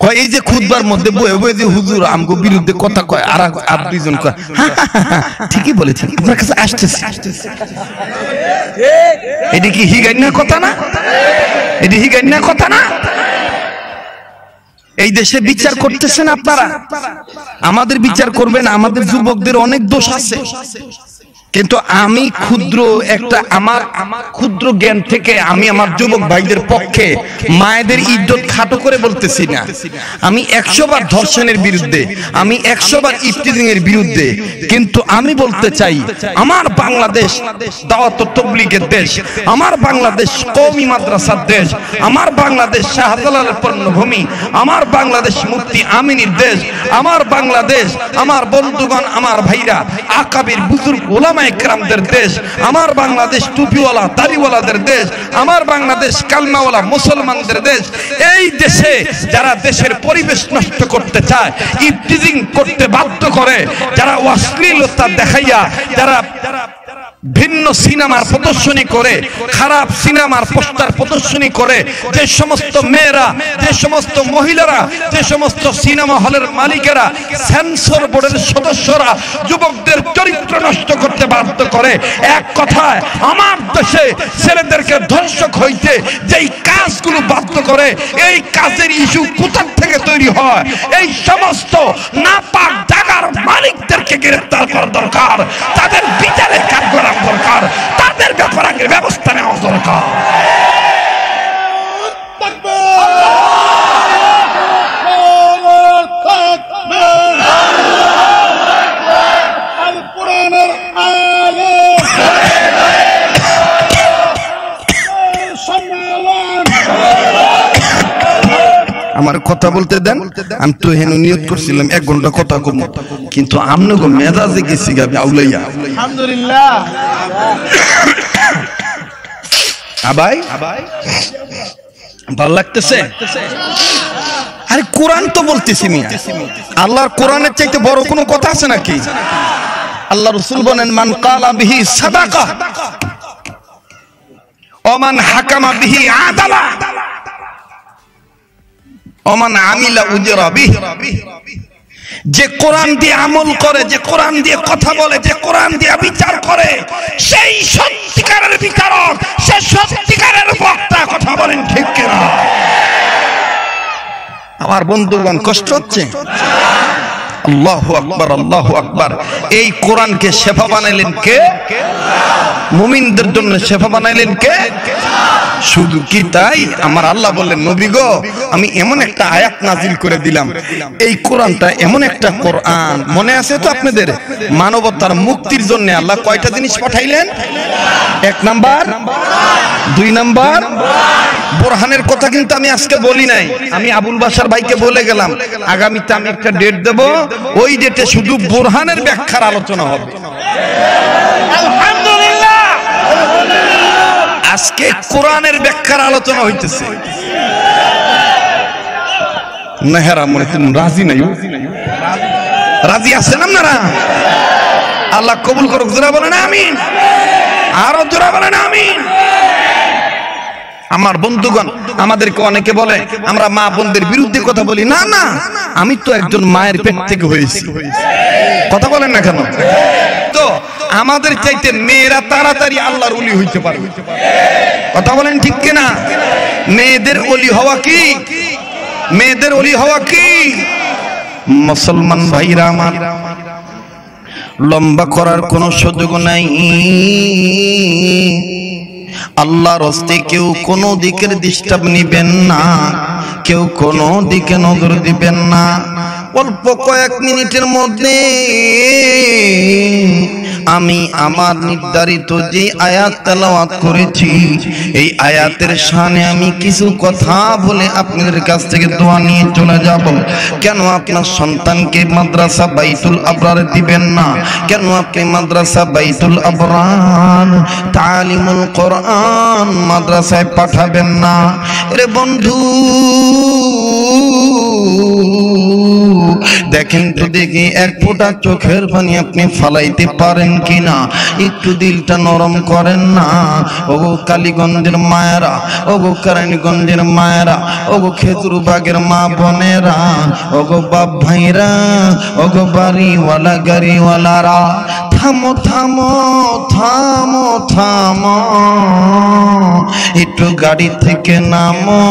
কয় এই যে খুতবার মধ্যে বয়ে বয়ে যে হুজুর আমগো বিরুদ্ধে কথা কয়, আর দুইজন কয় ঠিকই বলেছেন, আপনার কাছে আসতেছে। এটা কি হিগাইনা কথা না? এটা হিগাইনা কথা না? এই দেশে বিচার করতেছেন আপনারা, আমাদের বিচার করবেন। আমাদের যুবকদের অনেক দোষ আছে, কিন্তু আমি ক্ষুদ্র একটা আমার ক্ষুদ্র জ্ঞান থেকে আমি আমার যুবক ভাইদের পক্ষে মায়েদের ইজ্জত খাটো করে বলতেছি না। আমি 100 বার ধর্ষণের বিরুদ্ধে, আমি 100 বার ইফতিজিং এর বিরুদ্ধে, কিন্তু আমি বলতে চাই আমার বাংলাদেশ দাওয়াত ও তাবলীগের দেশ, আমার বাংলাদেশ কওমি মাদ্রাসার দেশ, আমার বাংলাদেশ শাহজালালের পণ্যভূমি, আমার বাংলাদেশ মুফতি আমিনীর দেশ, আমার বাংলাদেশ, আমার বন্ধুগণ, আমার ভাইরা, আকাবির বুজুর্গ উলামা একরামদের দেশ, আমার বাংলাদেশ টুপিওয়ালা দাড়িওয়ালাদের দেশ, আমার বাংলাদেশ কালমাওয়ালা মুসলমানদের দেশ। এই দেশে যারা দেশের পরিবেশ নষ্ট করতে চায়, ইফতিজিং করতে বাধ্য করে, যারা অশ্লীলতা দেখাইয়া, যারা ভিন্ন সিনেমার প্রদর্শনী করে, খারাপ সিনেমার পোস্টার প্রদর্শনী করে, যে সমস্ত মেয়েরা, যে সমস্ত মহিলারা, যে সমস্ত সিনেমা হলের মালিকেরা, সেন্সর বোর্ডের সদস্যরা যুবকদের চরিত্র নষ্ট করতে বাধ্য করে, এক কথায় আমার দেশে ছেলেদেরকে ধর্ষক হইতে যেই কাজগুলো বাধ্য করে, এই কাজের ইস্যু কোথা থেকে তৈরি হয়? এই সমস্ত নাপাক জায়গার মালিকদেরকে গ্রেফতার করা দরকার, তাদের বিচারের কাজ করা দরকার, তাদের ব্যাপারে ব্যবস্থা নেওয়া দরকার। আমার কথা বলতে দেন, আমি তো হেন নিয়ত করছিলাম 1 ঘন্টা কথা কম, কিন্তু আমনে গো মেজাজে গেছি গাবি আউলাইয়া। আলহামদুলিল্লাহ। আবাই ভালো লাগতেছে? আরে কোরআন তো বলতেছি মিয়া, আল্লাহর কোরআনের চাইতে বড় কোনো কথা আছে নাকি? আল্লাহ রাসূল বলেন, মান কালা বিহি সাদাকা ওয়া মান হাকামা বিহি আদালা ওমান আমিলা উজরা বিহি। যে কোরআন দিয়ে আমল করে, যে কোরআন দিয়ে কথা বলে, যে কোরআন দিয়ে বিচার করে, সেই সত্যিকারের বিচারক, সে সত্যিকারের বক্তা। কথা বলেন ঠিক কিনা? আমার বন্ধুগণ কষ্ট হচ্ছে? আল্লাহু আকবার, আল্লাহু আকবার। এই কোরআনকে শেফা বানাইলেন কে? মুমিনদের জন্য শেফা বানাইলেন কে? শুধু কি তাই? আমার আল্লাহ বললেন, নবী গো, আমি এমন একটা আয়াত নাজিল করে দিলাম, এই কোরআনটা এমন একটা কোরআন, মনে আছে তো আপনাদের? মানবতার মুক্তির জন্য আল্লাহ কয়টা জিনিস পাঠাইলেন? 1 নাম্বার, 2 নাম্বার বোরহানের কথা কিন্তু আমি আজকে বলি নাই, আমি আবুল বাশার ভাইকে বলে গেলাম, আগামীতে আমি একটা ডেট দেব, ওই ডেটে শুধু বোরহানের ব্যাখ্যার আলোচনা হবে। আলহামদুলিল্লাহ। আজকে কোরআনের ব্যাখ্যার আলোচনা হইতেছে। নেহারা মনে তুমি রাজি নাই? রাজি আছেন আপনারা? আল্লাহ কবুল করুক। জোরা বলেন আমিন, আরো জোরা বলেন আমিন। আমার বন্ধুগণ, আমাদেরকে অনেকে বলে আমরা মা বোনদের বিরুদ্ধে কথা বলি। না না, আমি তো একজন মায়ের পেট থেকে হয়েছি। কথা বলেন না কেন? তো আমাদের চাইতে মেয়েরা তাড়াতাড়ি আল্লাহর ওলি হইতে পারবে। কথা বলেন ঠিক কিনা? মেয়েদের ওলি হওয়া কি? মেয়েদের ওলি হওয়া কি? মুসলমান ভাইরা আমার, লম্বা করার কোনো সুযোগ নাই। আল্লাহর হস্তে কেউ কোনো দিকের ডিস্টার্ব নিবেন না, কেউ কোনো দিকে নজর দিবেন না। অল্প কয়েক মিনিটের মধ্যে আমি আমার নির্ধারিত যে আয়াত তেলাওয়াত করেছি, এই আয়াতের শানে আমি কিছু কথা বলে আপনাদের কাছ থেকে দোয়া নিয়ে চলে যাব। কেন আপনার সন্তানকে মাদ্রাসা বাইতুল আবরার দিবেন না? কেন আপনি মাদ্রাসা বাইতুল আবরার তালিমুল কোরআন মাদ্রাসায় পাঠাবেন না? রে বন্ধু, দেখেন তো দেখি এক ফোঁটা চোখের পানি আপনি ফালাইতে পারেন কিনা? একটু দিলটা নরম করেন না। ওগো কালীগঞ্জের মায়েরা, ওগো কারানীগঞ্জের মায়েরা, ওগো খেজুরবাগের মা বোনেরা, ওগো বাপ ভাইরা, ওগো বাড়িওয়ালা গাড়িওয়ালারা, থামো থামো থামো থামো, একটু গাড়ি থেকে নামো,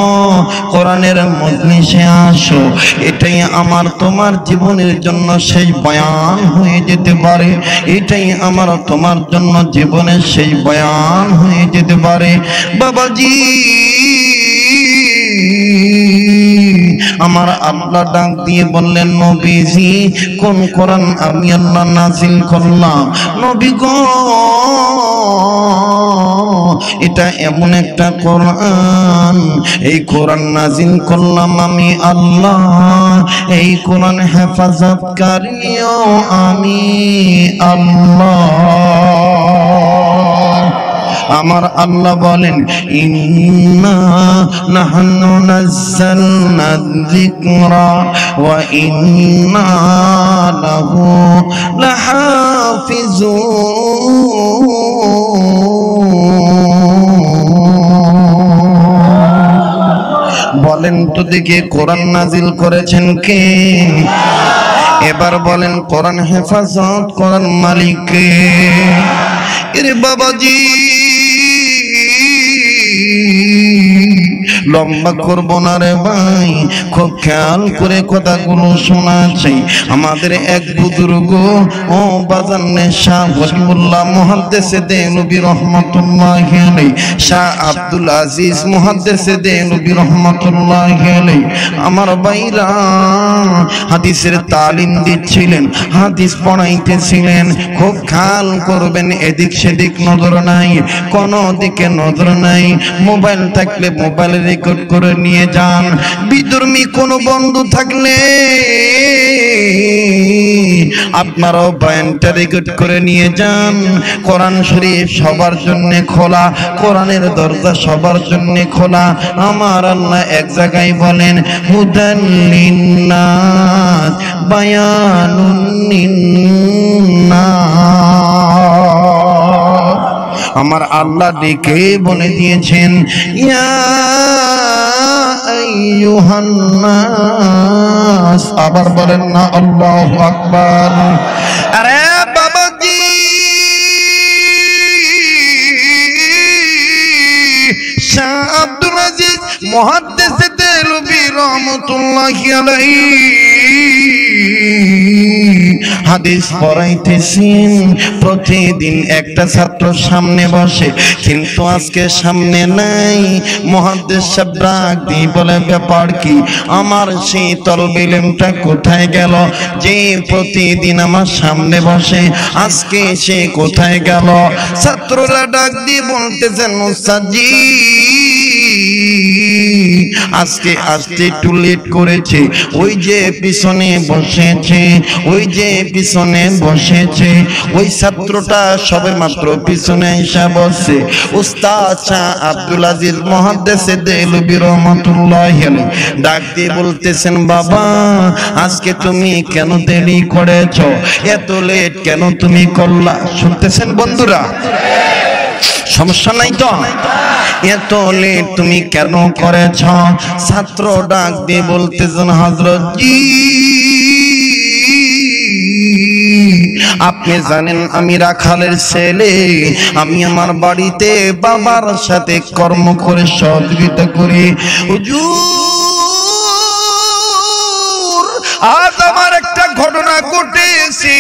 কোরআনের মজলিসে আসো। এটাই আমার তোমার জীবনের জন্য শেষ বয়ান হয়ে যেতে পারে। এটাই আমার তোমার জন্য জীবনের শেষ বয়ান হয়ে যেতে পারে। বাবাজি, আমার আল্লাহ ডাক দিয়ে বললেন, নবীজি কোন কোরআন আমি আল্লাহ নাজিল করলাম? নবী গো, এটা এমন একটা কোরআন, এই কোরআন নাজিল করলাম আমি আল্লাহ, এই কোরআন হেফাজতকারীও আমি আল্লাহ। আমার আল্লাহ বলেন, ইন্না নাহনু নাযালনা যিকরা ওয়া ইন্না লাহু লাহাফিজুন। বলেন তো দেখি, কোরআন নাজিল করেছেন কে? এবার বলেন, কোরআন হেফাজত করার মালিক কে? এরে বাবাজি, লম্বা করব না রে ভাই, খুব খেয়াল করে কথাগুলো শোনা চাই। আমাদের এক বুজুর্গ ও বাজানে শাহ ওয়ালিউল্লাহ মুহাদ্দিসে দেনবী রহমাতুল্লাহি আলাইহি, শাহ আব্দুল আজিজ মুহাদ্দিসে দেনবী রহমাতুল্লাহি আলাইহি, আমার ভাইরা হাদিসের তালিম দিচ্ছিলেন, হাদিস পড়াইতেছিলেন। খুব খেয়াল করবেন, এদিক সেদিক নজর নাই, কোন দিকে নজর নাই। মোবাইল থাকলে মোবাইল রেকর্ড করে নিয়ে যান। বিধর্মী কোনো বন্ধু থাকলে আপনারাও বয়ানটা রেকর্ড করে নিয়ে যান। কোরআন শরীফ সবার জন্য খোলা, কোরআনের দরজা সবার জন্য খোলা। আমার আল্লাহ এক জায়গায় বলেন, হুদাল লিন্নাস বায়ানুন লিন্নাস। আমার আল্লাহ ডেকে বলে দিয়েছেন, ইয়া আইয়ুহান নাস। আবার বলেন না আল্লাহু আকবার। আরে বাবাজি, শাহ আব্দুল আজিজ মুহাদ্দিসে দেলবী রহমাতুল্লাহি আলাইহি হাদিস পড়াইতেছেন। প্রতিদিন একটা ছাত্র সামনে বসে, কিন্তু আজকে সামনে নাই। মুহাদ্দিস সাহেব ডাক দিয়ে বলে, ব্যাপার কি? আমার সেই তলবে ইলমটা কোথায় গেল? যে প্রতিদিন আমার সামনে বসে, আজকে সে কোথায় গেল? ছাত্ররা ডাক দিয়ে বলতেছেন, উস্তাদজি আজকে আসতে একটু লেট করেছে। ওই যে পিছনে বসেছে, ওই যে পিছনে বসেছে, ওই ছাত্রটা সবে মাত্র পিছনে এসে বসে। উস্তাদ শাহ আব্দুল আজিজ মুহাদ্দিসে দেলবী রহমাতুল্লাহি আলাইহি ডাক দিয়ে বলতেছেন, বাবা আজকে তুমি কেন দেরি করেছো? এত লেট কেন তুমি করলা? শুনতেছেন বন্ধুরা? সমস্যা নাই তো? এত লেট তুমি কেন করেছ? ছাত্র ডাক দিয়ে বলতেছেন হযরত জি আপনি জানেন আমি রাখালের ছেলে, আমি আমার বাড়িতে বাবার সাথে কর্ম করে সহযোগিতা করি। হুজুর আজ আমার একটা ঘটনা ঘটেছে।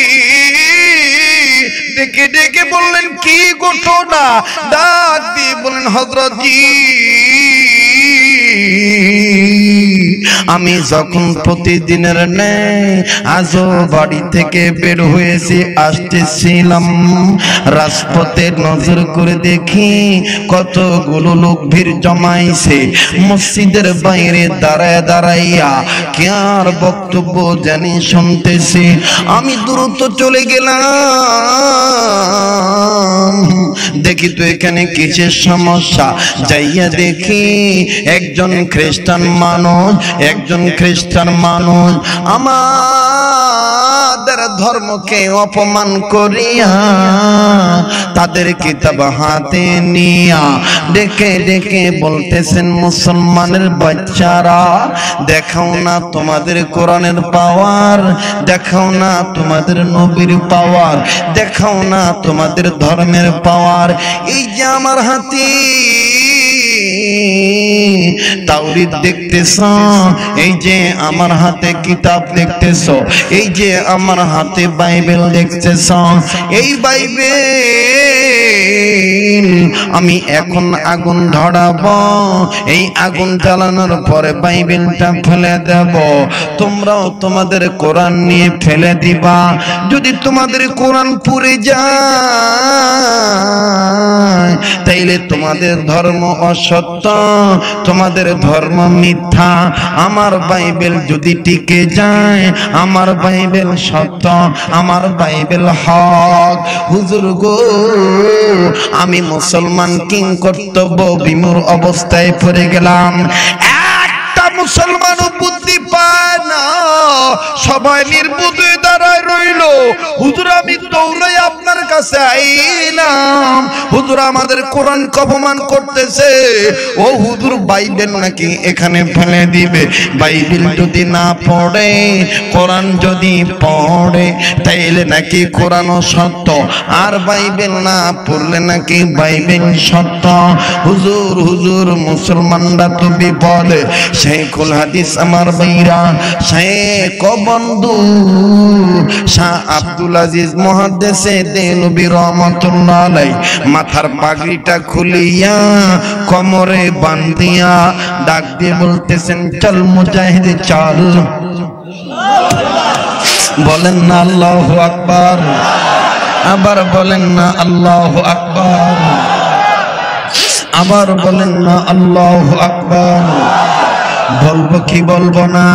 ডেকে ডেকে বললেন কি ঘটনা? ডাক দিয়ে বললেন হযরত জি আমি যখন প্রতিদিনের ন্যায় আজও বাড়ি থেকে বের হয়েছি, আসতেছিলাম, রাজপথে নজর করে দেখি কতগুলো লোক ভিড় জমাইছে। মসজিদের বাইরে দাঁড়ায় দাঁড়াইয়া কার বক্তব্য জানি শুনতেছি। আমি দ্রুত চলে গেলাম, দেখি তো এখানে কিসের সমস্যা। যাইয়া দেখি একজন খ্রিস্টান মানুষ আমাদের ধর্মকে অপমান করিয়া তাদের কিতাব হাতে নিয়া ডেকে ডেকে বলতেছেন মুসলমানের বাচ্চারা দেখাও না তোমাদের কোরআনের পাওয়ার, দেখাও না তোমাদের নবীর পাওয়ার, দেখাও না তোমাদের ধর্মের পাওয়ার। এই যে আমার হাতে তাওরীত দেখতেছ, এই যে আমার হাতে কিতাব দেখতেছ, এই যে আমার হাতে বাইবেল দেখতেছ, এই বাইবেল আমি এখন আগুন ধরাবো, এই আগুন জ্বালানোর পরে বাইবেলটা ফেলে দেব, তোমরাও তোমাদের কোরআন নিয়ে ফেলে দিবা। যদি তোমাদের কোরআন পুড়ে যায় তাইলে তোমাদের ধর্ম অসত্য, তোমাদের ধর্ম মিথ্যা। আমার বাইবেল যদি টিকে যায়, আমার বাইবেল সত্য, আমার বাইবেল হক। হুজুর গো আমি মুসলমান কিং কর্তব্য বিমূঢ় অবস্থায় পড়ে গেলাম। একটা মুসলমান বুদ্ধি পায় না, সবাই নির্বুদ্ধ দাঁড়ায় রইল। হুজুর আমি দৌড়াই আপনার কাছে আইলাম, হুজুর আমাদের কোরআনকে অপমান করতেছে। ও হুজুর বাইবেল নাকি এখানে ফেলে দিবে? বাইবেল যদি না পড়ে, কোরআন যদি পড়ে তাইলে নাকি কোরআনও সত্য, আর বাইবেল না পড়লে নাকি বাইবেল সত্য। হুজুর হুজুর মুসলমানরা তো বিপদে। শেখুল হাদিস আমার ভাইরা, শেখ বন্ধু শাহ আব্দুল আজিজ মুহাদ্দিসে দেলবি রহমাতুল্লাহ আলাইহি মাথার পাগড়িটা খুলিয়া কোমরে বান্ধিয়া ডাক দিয়ে বলতেছেন চল মুজাহিদ চল। বলেন না আল্লাহু আকবার, আবার বলেন না আল্লাহু আকবার, আবার বলেন না আল্লাহু আকবার। বলবো কি বলবো না?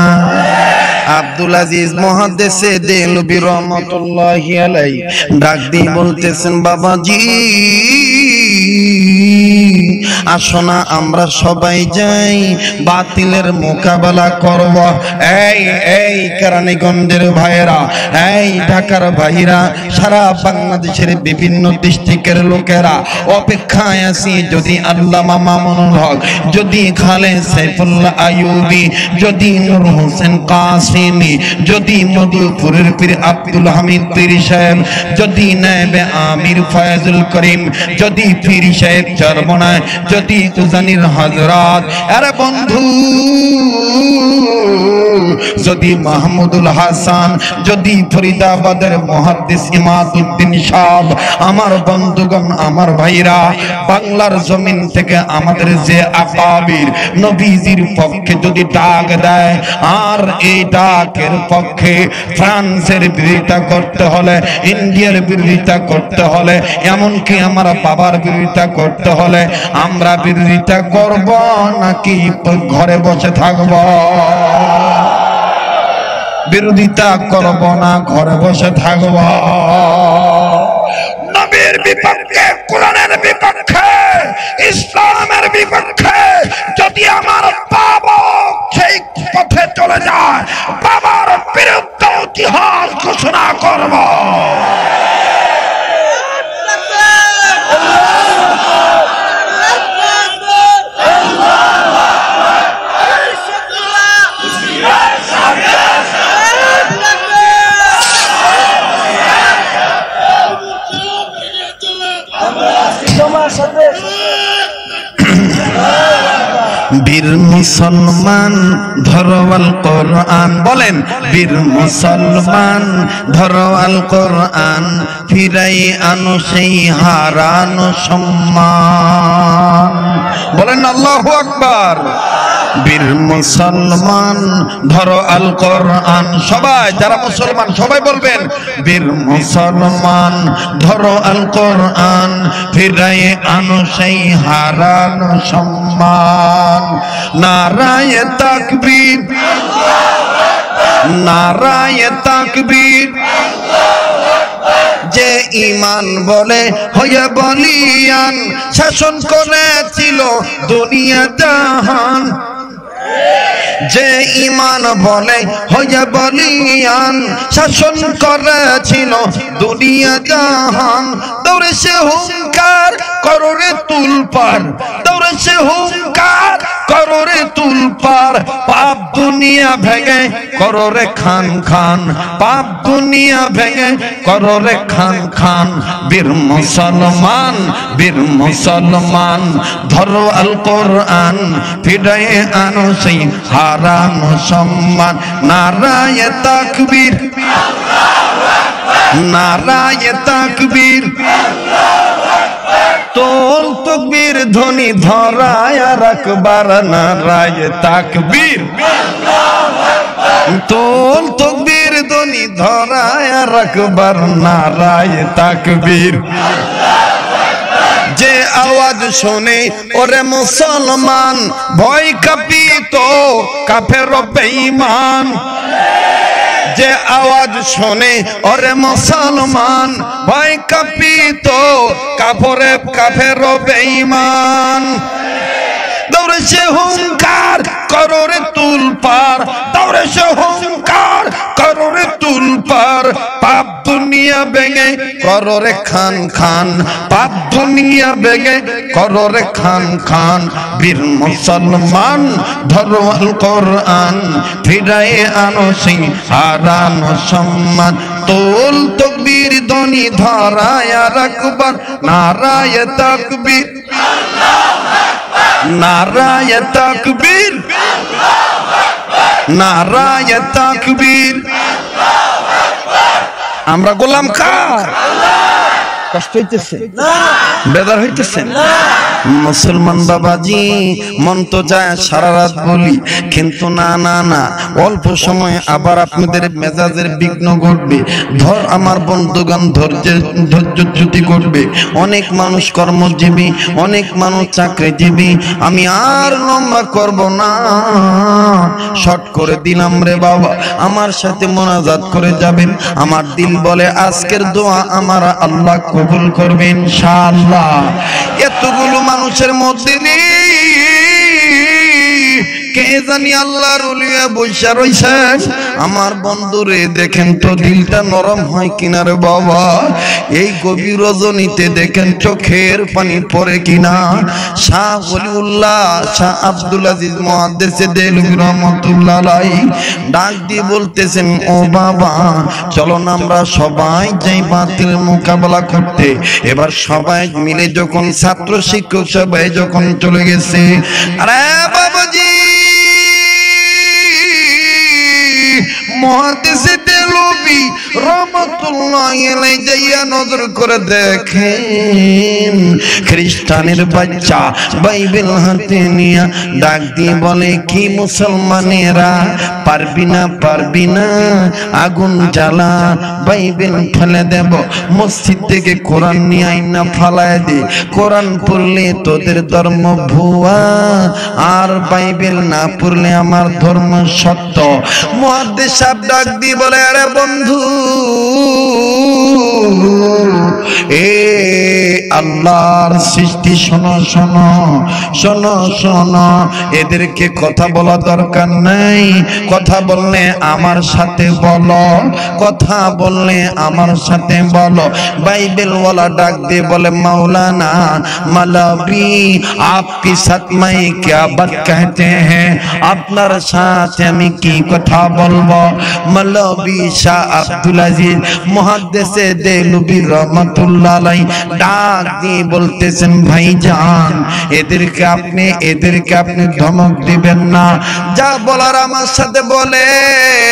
আব্দুল আজিজ মুহাদ্দিসে দেলবি রহমাতুল্লাহি আলাইহি ডাক দিয়ে বলতেছেন বাবাজি আসো না আমরা সবাই যাই, বাতিলের মোকাবেলা করব। এই এই কেরানীগঞ্জের ভাইয়েরা, এই ঢাকার ভাইরা, সারা বাংলাদেশের বিভিন্ন ডিস্ট্রিক্টের লোকেরা অপেক্ষায় আছি। যদি আল্লামা মামুনুল হক, যদি খালেদ সাইফুল্লাহ আইয়ুবী, যদি নূর হোসেন কাসিমি, যদি মধুপুরের পীর আব্দুল হামিদ পীর সাহেব, যদি নায়েবে আমির ফয়জুল করিম, যদি পীর সাহেব চরমনায়, যদি তুজানির হযরত, আরে বন্ধু যদি মাহমুদুল হাসান, যদি ফরিদাবাদের মুহাদ্দিস ইমাদউদ্দিন সাহেব, আমার বন্ধুগণ আমার ভাইরা, বাংলার জমিন থেকে আমাদের যে আকাবির নবীজির পক্ষে যদি ডাক দেয়, আর এই ডাকের পক্ষে ফ্রান্সের বিরোধিতা করতে হলে, ইন্ডিয়ার বিরোধিতা করতে হলে, এমনকি আমার বাবার বিরোধিতা করতে হলে আমরা বিরোধিতা করব নাকি ঘরে বসে থাকব? বিরোধিতা করব না ঘরে বসে থাকব? নবীর বিপক্ষে, কোরআনের বিপক্ষে, ইসলামের বিপক্ষে যদি আমার বাবা সেই পথে চলে যায়, বাবার বিরুদ্ধে ইতিহাস ঘোষণা করব। বীর মুসলমান ধরো আল কোরআন, বলেন বীর মুসলমান ধরো আল কোরআন, ফিরাই আনো সেই হারানো সম্মান। বলেন আল্লাহু আকবার। বীর মুসলমান ধরো আল কোরআন, সবাই যারা মুসলমান সবাই বলবেন বীর মুসলমান ধরো আল কোরআন, ফিরাই আনো সেই হারানো সম্মান। নারায়ে তাকবীর, নারায়ে তাকবীর। যে ঈমান বলে হয়ে বলিয়ান, শাসন করেছিল দুনিয়া জাহান। যে ঈমান বলে হয়ে বলিয়ান, শাসন করেছিল দুনিয়া জাহান। দৌড়ে সে হুঙ্কার কররে তুলপার, দৌড়ে সে হুঙ্কার কররে তুলপার। পাপ দুনিয়া ভেঙে কররে খান খান, পাপ দুনিয়া ভেঙে কররে খান খান। বীর মুসলমান, বীর মুসলমান ধরো আল কোরআন, ফিরায়ে আনো সেই হারানো সম্মান। নারায়ে তাকবীর, নারায়ে তাকবীর। তোল তকবীর ধ্বনি ধরায় রাখবার, নারায়ে তাকবীর। তোল তকবীর ধ্বনি ধরায় রাখবার, নারায়ে তাকবীর। যে আওয়াজ শোনে ওরে মুসলমান, ভয় কাঁপিত কাফের বেঈমান। যে আওয়াজ শোনে ওরে মুসলমান, ভয় কাঁপিত কাফের বেঈমান। দৌড়ে সে হুঙ্কার কররে তুলপার, দৌড়ে সে হুঙ্কার কররে তুলপার। পাপ দুনিয়া ভেঙে কররে খান খান, পাপ দুনিয়া ভেঙে কররে খান খান। বীর মুসলমান ধরো আল কোরআন, ফিরায়ে আনো সেই হারানো সম্মান। তোল তকবীর ধ্বনি ধরায় রাখবার, নারায়ে তাকবীর, নারায়ে তাকবীর, নারায়ে তাকবীর। আমরা গোলাম কার? কষ্ট হইতেছে, বেদার হইতেছে। মুসলমান বাবাজি, মন তো যায় সারা রাত বলি, কিন্তু না না না, অল্প সময় আবার আপনাদের মেজাজের বিঘ্ন ঘটবে। ধর আমার বন্ধুগণ ধৈর্যচ্যুতি করবে। অনেক মানুষ কর্মজীবী, অনেক মানুষ চাকরিজীবী। আমি আর লম্বা করব না, শর্ট করে দিলাম রে বাবা। আমার সাথে মোনাজাত করে যাবেন। আমার দিল বলে আজকের দোয়া আমার আল্লাহ কবুল করবে ইনশাআল্লাহ। এতগুলো মানুষের মধ্যে কে জানি আল্লাহর ওলি বৈশা রইছেন। আমার বন্ধুরে দেখেন তো দিলটা নরম হয় কিনা রে বাবা। এই গভীর রজনীতে দেখেন চোখের পানি পড়ে কিনা। শাহ ওলিউল্লাহ শাহ আব্দুল আজিজ মুহাদ্দিস দেলভী রহমাতুল্লাহ আলাইহি ডাক দিয়ে বলতেছেন, ও বাবা চলো না আমরা সবাই যাই বাতিল মোকাবেলা করতে। এবার সবাই মিলে যখন ছাত্র শিক্ষক সবাই যখন চলে গেছে, আরে বাবাজি মুহাদ্দিস দেলভী রহমাতুল্লাহ আলাইহি যাইয়া নজর করে দেখেন খ্রিস্টানের বাচ্চা বাইবেল হাতে নিয়ে ডাক দিয়ে বলে, কি মুসলমানেরা পারবি না পারবি না, আগুন জ্বালা, বাইবেল ফেলে দেব। মসজিদ থেকে কোরআন নিয়ে আইনা ফালায় দে। কোরআন পড়লে তোদের ধর্ম ভুয়া, আর বাইবেল না পড়লে আমার ধর্ম সত্য। মুহাদ্দিস সাহেব ডাক দিয়ে বলে, আরে বন্ধু এ আল্লাহর সৃষ্টি, শোনো শোনো শোনো শোনো, এদেরকে কথা বলা দরকার নাই। কথা বললে আমার সাথে বলো, কথা বললে আমার সাথে বলো। বাইবেল ওয়ালা ডাক দিয়ে বলে, मौलाना मौलवी आपके साथ मैं क्या बात कहते हैं, আপনার সাথে আমি কি কথা বলবো। मौलवी শাহ আব্দুল আজিজ মুহাদ্দিস দেলভী রহমাতুল্লাহ রহমাতুল্লাহ আলাইহি ডাক দিয়ে বলতেছেন ভাইজান এদেরকে আপনি ধমক দিবেন না, যা বলার আমার সাথে বলেন।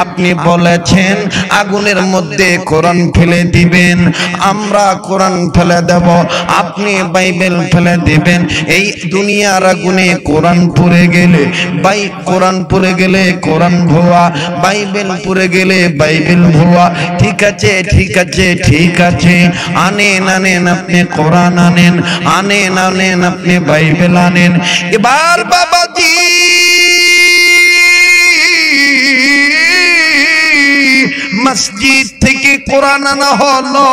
আপনি বলেছেন আগুনের মধ্যে কোরআন ফেলে দিবেন, আমরা কোরআন ফেলে দেব, আপনি বাইবেল ফেলে দিবেন। এই দুনিয়ার আগুনে কোরআন পুড়ে গেলে কোরআন পুড়ে গেলে কোরআন ভুয়া, বাইবেল পুড়ে গেলে বাইবেল ভুয়া। ঠিক আছে ঠিক আছে ঠিক আছে, আনেন আপনি কোরআন আনেন আপনি বাইবেল আনেন। এবার বাবাজি মসজিদ থেকে কোরআন আনা হলো,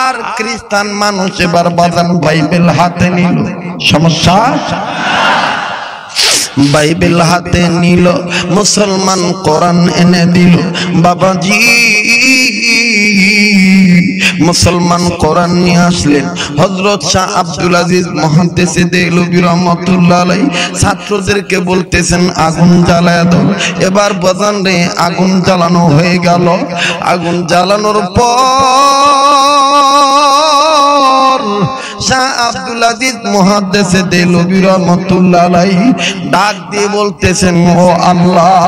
আর খ্রিস্টান মানুষ এবার বাজান বাইবেল হাতে নিল। সমস্যা? বাইবেল হাতে নিল, মুসলমান কোরআন এনে দিল। বাবাজি মুসলমান কোরআন নিয়ে আসলেন। হযরত শাহ আব্দুল আজিজ মুহাদ্দিস দেহলভী রাহমাতুল্লাহ আলাইহি ছাত্রদেরকে বলতেছেন আগুন জ্বালায় দাও। এবার বাজান রে আগুন জ্বালানো হয়ে গেল। আগুন জ্বালানোর পর শাহ আব্দুল আজিজ মুহাদ্দিস দেহলভী রাহমাতুল্লাহ আলাইহি ডাক দিয়ে বলতেছেন ও আল্লাহ,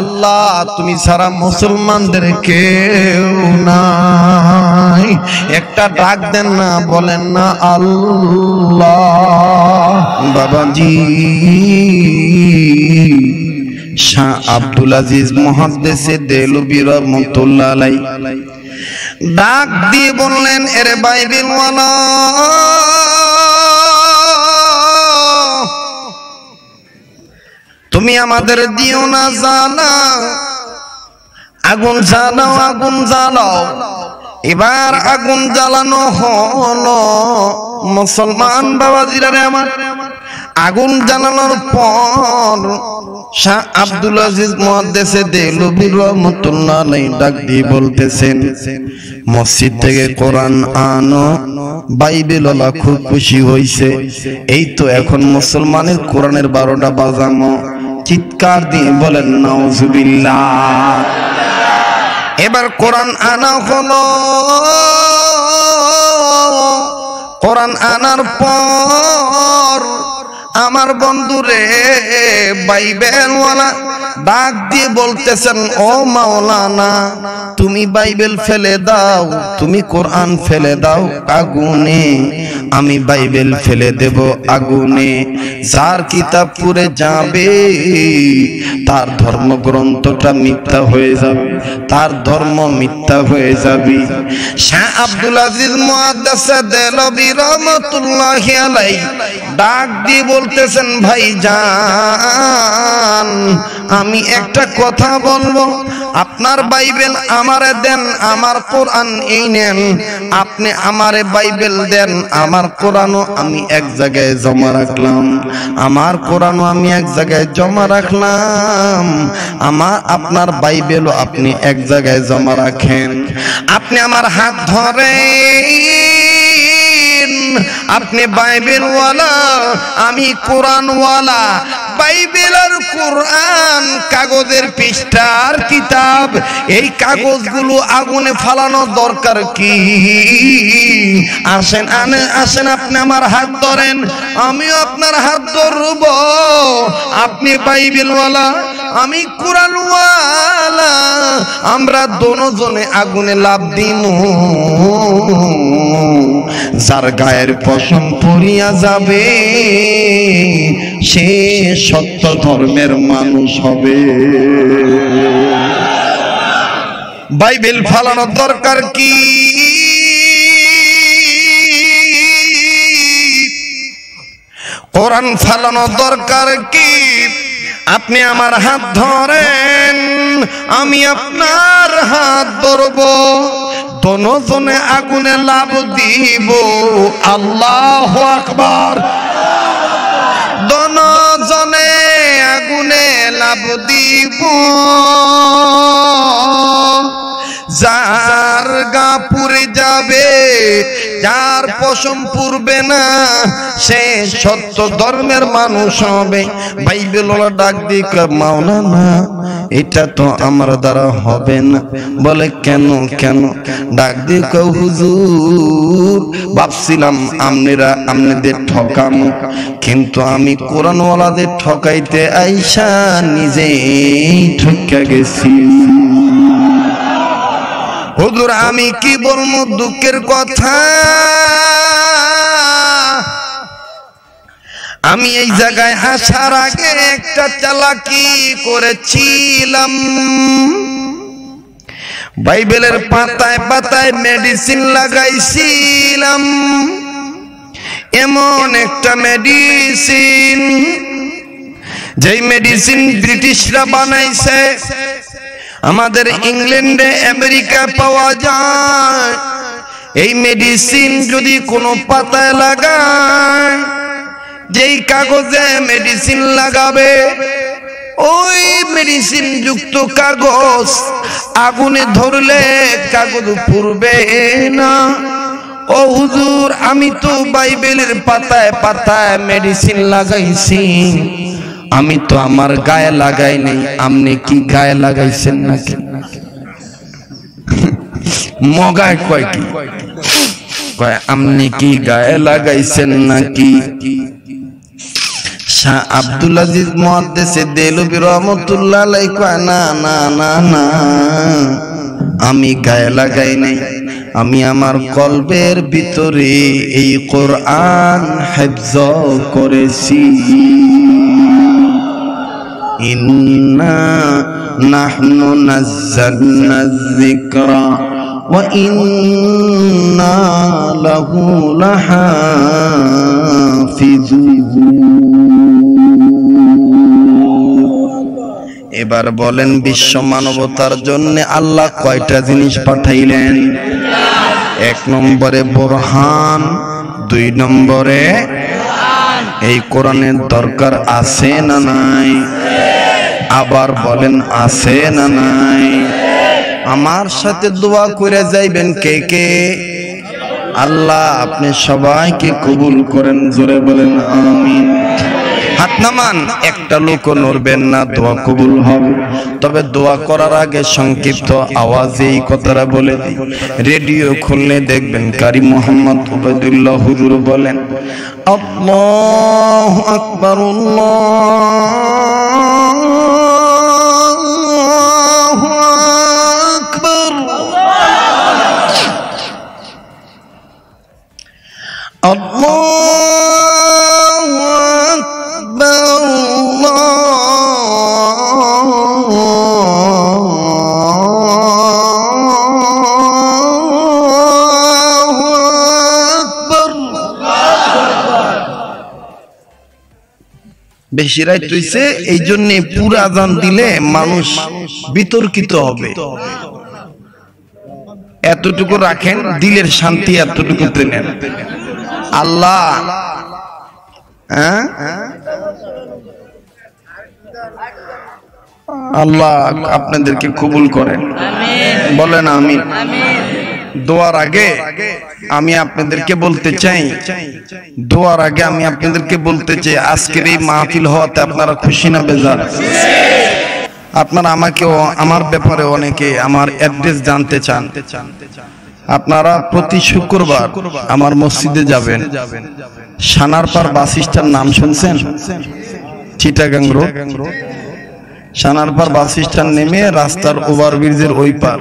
আল্লাহ তুমি সারা মুসলমানদের কেউ নাই, একটা ডাক দেন না, বলেন না আল্লাহ। বাবাজি শাহ আব্দুল আজিজ মুহাদ্দিস দেহলভী রাহমাতুল্লাহ আলাইহি ডাক দিয়ে বললেন এরে বাইবেল ওয়ালা, তুমি আমাদের দিও না জানা, আগুন জ্বালাও আগুন জ্বালাও। এবার আগুন জ্বালানো হলো। মুসলমান বাবাজিরা আমার, আগুন জ্বালানোর পর শাহ আব্দুল আজিজ মুহাদ্দিস দেহলভী রাহমাতুল্লাহ আলাইহি ডাক দিয়ে বলতেছেন মসজিদ থেকে কোরআন আনো। বাইবেল ওয়ালা খুব খুশি হইছে, এই তো এখন মুসলমানের কোরআনের 12টা বাজানো। চিৎকার দিয়ে বলেন নাউজুবিল্লাহ। এবার কোরআন আনা হলো। কোরআন আনার পর আমার বন্ধুরে বাইবেল ওয়ালা ডাক দিয়ে বলতেছেন ও মাওলানা তুমি বাইবেল ফেলে দাও, তুমি কোরআন ফেলে দাও আগুনে, আমি বাইবেল ফেলে দেব আগুনে। যার কিতাব পুড়ে যাবে তার ধর্মগ্রন্থটা মিথ্যা হয়ে যাবে, তার ধর্ম মিথ্যা হয়ে যাবে। শাহ আব্দুল আজিজ মুহাদ্দিস দেহলভী রাহমাতুল্লাহি আলাইহি ডাক দিয়ে বলতেছেন ভাইজান আমি একটা কথা বলবো, আপনার বাইবেল আমারে দেন, আমার কোরআন এই নেন। আপনি আমারে বাইবেল দেন, আমার কোরআনও আমি এক জায়গায় জমা রাখলাম, আমার কোরআনও আমি এক জায়গায় জমা রাখলাম, আপনার বাইবেলও আপনি এক জায়গায় জমা রাখেন। আপনি আমার হাত ধরেন, আপনি বাইবেল ওয়ালা আমি কোরআন ওয়ালা। বাইবেল আর কোরআন কাগজের পৃষ্ঠার কিতাব, এই কাগজগুলো আগুনে ফালানো দরকার কি? আসেন আসেন আপনি আমার হাত ধরেন, আমিও আপনার হাত ধরব। আপনি বাইবেল ওয়ালা আমি কোরআন ওয়ালা, আমরা দুজনে আগুনে লাফ দিমু। যার গায়ের পশম পুড়িয়া যাবে সে সত্য ধর্মের মানুষ হবে। বাইবেল ফালানোর দরকার কি? কোরআন ফালানোর দরকার কি? আপনি আমার হাত ধরেন, আমি আপনার হাত ধরব, দুজনে আগুনে লাফ দিব। আল্লাহু আকবার। দুজনে আগুনে লাফ দিব, যার গা পুড়ে যাবে যার পশম পুরবে না সে সত্য ধর্মের মানুষ হবে। বাইবেল ওলা ডাক দিয়ে কয় মাওলানা এটা তো আমার দ্বারা হবে না। বলে কেন কেন? ডাক দিয়ে কয় হুজুর ভাবছিলাম আপনাদের ঠকামো, কিন্তু আমি কোরআনওয়ালাদের ঠকাইতে আইসা নিজেই ঠকা গেছি। হুজুর আমি কি বলবো দুঃখের কথা, আমি এই জায়গায় আসার আগে একটা চালাকি করেছিলাম। বাইবেলের পাতায় পাতায় মেডিসিন লাগাইছিলাম, এমন একটা মেডিসিন যেই মেডিসিন ব্রিটিশরা বানাইছে, আমাদের ইংল্যান্ডে আমেরিকা পাওয়া যায়। এই মেডিসিন যদি কোনো পাতায় লাগায়, যেই কাগজে মেডিসিন লাগাবে ওই মেডিসিন যুক্ত কাগজ আগুনে ধরলে কাগজ পুড়বে না। ও হুজুর আমি তো বাইবেলের পাতায় পাতায় মেডিসিন লাগাইছি, আমি তো আমার গায়ে লাগাই নাই, আপনি কি গায়ে লাগাইছেন নাকি? মগায় কয় কি কয় আপনি কি গায়ে লাগাইছেন নাকি? শাহ আব্দুল আজিজ মুহাদ্দিস দেলবি রহমাতুল্লাহ আলাইহি কয় না না না না আমি গায়ে লাগাই নাই, আমি আমার কলবের ভিতরে এই কোরআন হিফজ করেছি। ইন্না নাহনু নাযালনা যিকরা ওয়া ইন্না লাহু লাহাফিজুন। এবার বলেন বিশ্ব মানবতার জন্য আল্লাহ কয়টা জিনিস পাঠাইলেন? 1 নম্বরে বোরহান, 2 নম্বরে এই কোরআনের দরকার আছে না নাই? আবার বলেন আছে না নাই? আমার সাথে দোয়া করে যাইবেন কে কে? আল্লাহ আপনি সবাইকে কবুল করেন, জোরে বলেন আমিন। হাত নামান, একটা লোকও নড়বেন না, দোয়া কবুল হবে। তবে দোয়া করার আগে সংক্ষিপ্ত আওয়াজে এই কথাটা বলে দিই, রেডিও খুললে দেখবেন কারি মোহাম্মদ উবাইদুল্লাহ হুজুর বলেন আল্লাহু আকবার আল্লাহু আকবার আল্লাহু আকবার আল্লাহু আকবার। বেশি রাত হইছে এই জন্য পুরো আজান দিলে মানুষ বিতর্কিত হবে, এতটুকু রাখেন, দিলের শান্তি এতটুকু নেন। আল্লাহ আল্লাহ আপনাদেরকে কবুল করেন, বলেন আমিন। দোয়ার আগে আমি আপনাদেরকে বলতে চাই, আজকের এই মাহফিল হওয়াতে আপনারা খুশি না বেজার? আপনারা আমাকেও আমার ব্যাপারে অনেকে আমার অ্যাড্রেস জানতে চান। আপনারা প্রতি শুক্রবার আমার মসজিদে যাবেন। সানারপাড় বাস স্ট্যান্ড নাম শুনছেন? Chittagong road, Sanarpar bus stand নেমে রাস্তার ওভারব্রিজের ওই পার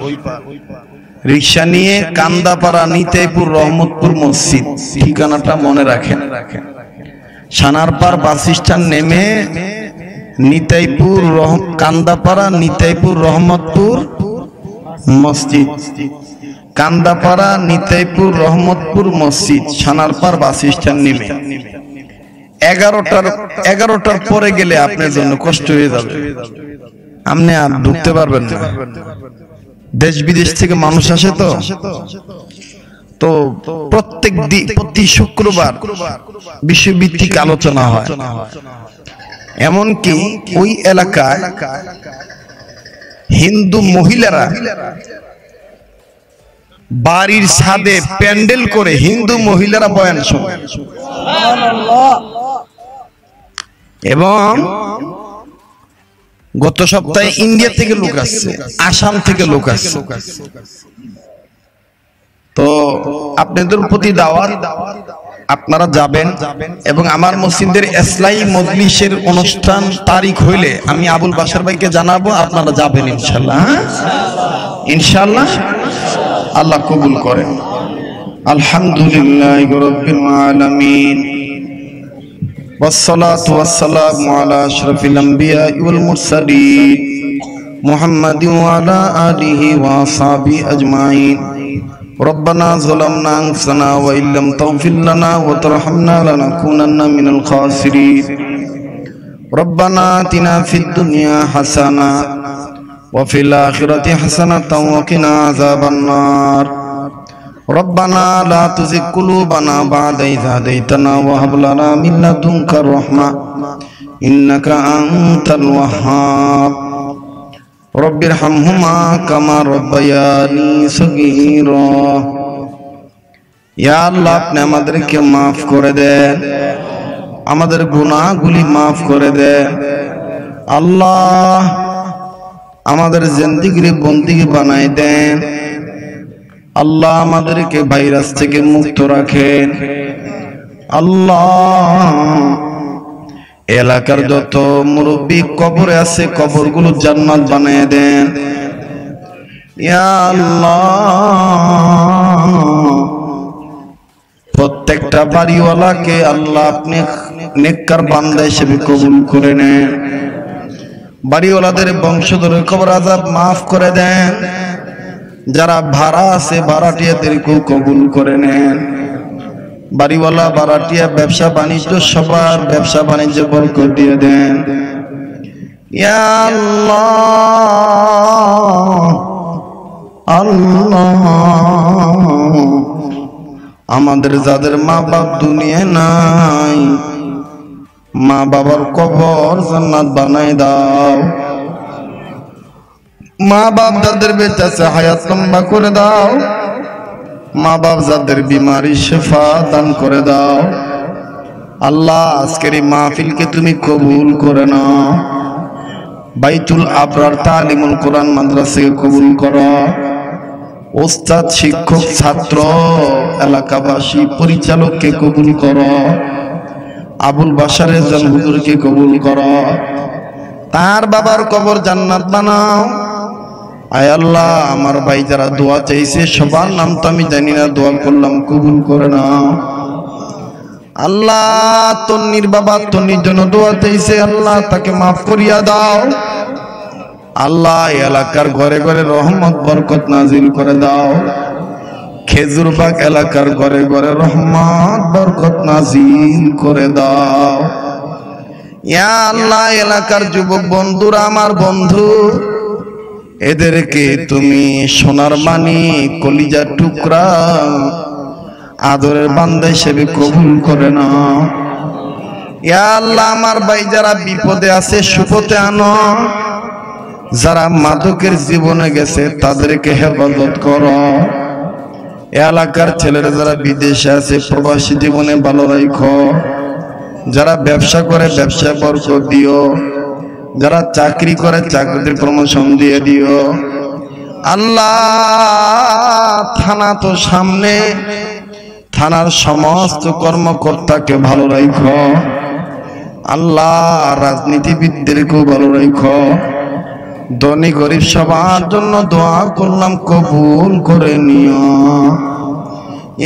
রিক্সা নিয়ে কান্দাপাড়া নিতাইপুর রহমতপুর মসজিদ, ঠিকানাটা মনে রাখেন। সানারপাড় বাস স্ট্যান্ড নেমে নিতাইপুর কান্দাপাড়া নিতাইপুর রহমতপুর মসজিদ, কান্দাপাড়া নিতাইপুর রহমতপুর মসজিদ, সানারপাড় বাস স্ট্যান্ড নেমে 11টার পরে গেলে আপনার জন্য কষ্ট হয়ে যাবে, আপনি আর ঢুকতে পারবেন না। দেশ বিদেশ থেকে মানুষ আসে, তো প্রতি শুক্রবার বিষয়ভিত্তিক আলোচনা হয়। এমনকি ওই এলাকায় হিন্দু মহিলারা বাড়ির ছাদে প্যান্ডেল করে হিন্দু মহিলারা বয়ান শোনে। এবং গত সপ্তাহে ইন্ডিয়া থেকে লোক আসছে, আসাম থেকে লোক আসছে। তো আপনাদের প্রতি দাওয়াত, আপনারা যাবেন এবং আমার মসজিদের ইসলাহি মজলিসের অনুষ্ঠান তারিখ হইলে আমি আবুল বাশার ভাইকে জানাবো, আপনারা যাবেন ইনশাআল্লাহ। ইনশাআল্লাহ আল্লাহ কবুল করেন। আলহামদুলিল্লাহি রাব্বিল আলামিন والصلاة والسلام على أشرف الأنبياء والمرسلين محمد وعلى آله وصحبه أجمعين ربنا ظلمنا أنفسنا وإن لم تغفر لنا وترحمنا لنكونن من الخاسرين ربنا آتنا في الدنيا حسنة وفي الآخرة حسنة وقنا عذاب النار ربنا لا تزغ قلوبنا بعد إذ هديتنا وهب لنا من لدنك الرحمة إنك أنت الوهاب رب ارحمهما كما ربياني صغيرا يا الله আপনি আমাদেরকে maaf করে দেন, আমাদের গুনাহগুলি maaf করে দেন। আল্লাহ আমাদের জিন্দেগির বন্দেগী বানাই দেন। আল্লাহ আমাদেরকে ভাইরাস থেকে মুক্ত রাখেন। আল্লাহ এলাকার যত মুরব্বী কবরে আছে কবরগুলো জান্নাত বানিয়ে দেন। ইয়া আল্লাহ প্রত্যেকটা বাড়িওয়ালাকে আল্লাহ আপনি নেককার বান্দা হিসেবে কবুল করে নেন। বাড়িওয়ালাদের বংশধরের কবর আযাব মাফ করে দেন। যারা ভাড়া আছে ভাড়াটিয়াদেরকেও কবুল করে নেন। বাড়িওয়ালা ভাড়াটিয়া ব্যবসা বাণিজ্য সবার ব্যবসা বাণিজ্য বরকত দিয়ে দেন। ইয়া আল্লাহ আল্লাহ আমাদের যাদের মা বাপ দুনিয়ায় নাই, মা বাবার কবর জান্নাত বানায় দাও। মা বাপ যাদের বেঁচে আছে হায়াত লম্বা করে দাও। মা বাপ যাদের বিমারি শিফা দান করে দাও। আল্লাহ আজকের এই মাহফিলকে তুমি কবুল করে নাও। বাইতুল আবরার তালিমুল কোরআন মাদ্রাসাকে কবুল করো। ওস্তাদ শিক্ষক ছাত্র এলাকাবাসী পরিচালককে কবুল করো। আবুল বাশারের জন হুজুরকে কবুল করো। তার বাবার কবর জান্নাত বানাও। আয় আল্লাহ আমার ভাই যারা দোয়া চাইছে সবার নাম তো আমি জানি না, দোয়া করলাম কবুল করে নাও। আল্লাহ তন্নির বাবা তন্নির জন্য দোয়া চাইছে, আল্লাহ তাকে মাফ করিয়া দাও। আল্লাহ এলাকার ঘরে ঘরে রহমত বরকত নাজিল করে দাও। খেজুরবাগ এলাকার ঘরে ঘরে রহমত বরকত নাজিল করে দাও। ইয়া আল্লাহ এলাকার যুবক বন্ধুরা আমার বন্ধু, এদেরকে তুমি সোনার মানি কলিজার টুকরা আদরের বান্দা হিসেবে কবুল করে নাও। ইয়া আল্লাহ আমার ভাই যারা বিপদে আছে সুপথে আনো। যারা মাদকের জীবনে গেছে তাদেরকে হেফাজত করো। এলাকার ছেলেরা যারা বিদেশে আছে প্রবাসী জীবনে ভালো রাখো। যারা ব্যবসা করে ব্যবসায় বরকত দিও। যারা চাকরি করে চাকরিতে প্রমোশন দিয়ে দিও। আল্লাহ থানা তো সামনে, থানার সমস্ত কর্মকর্তাকে ভালো রাখো। আল্লাহ রাজনীতিবিদদেরকেও ভালো রাখো। ধনী গরিব সবার জন্য দোয়া করলাম কবুল করে নিও।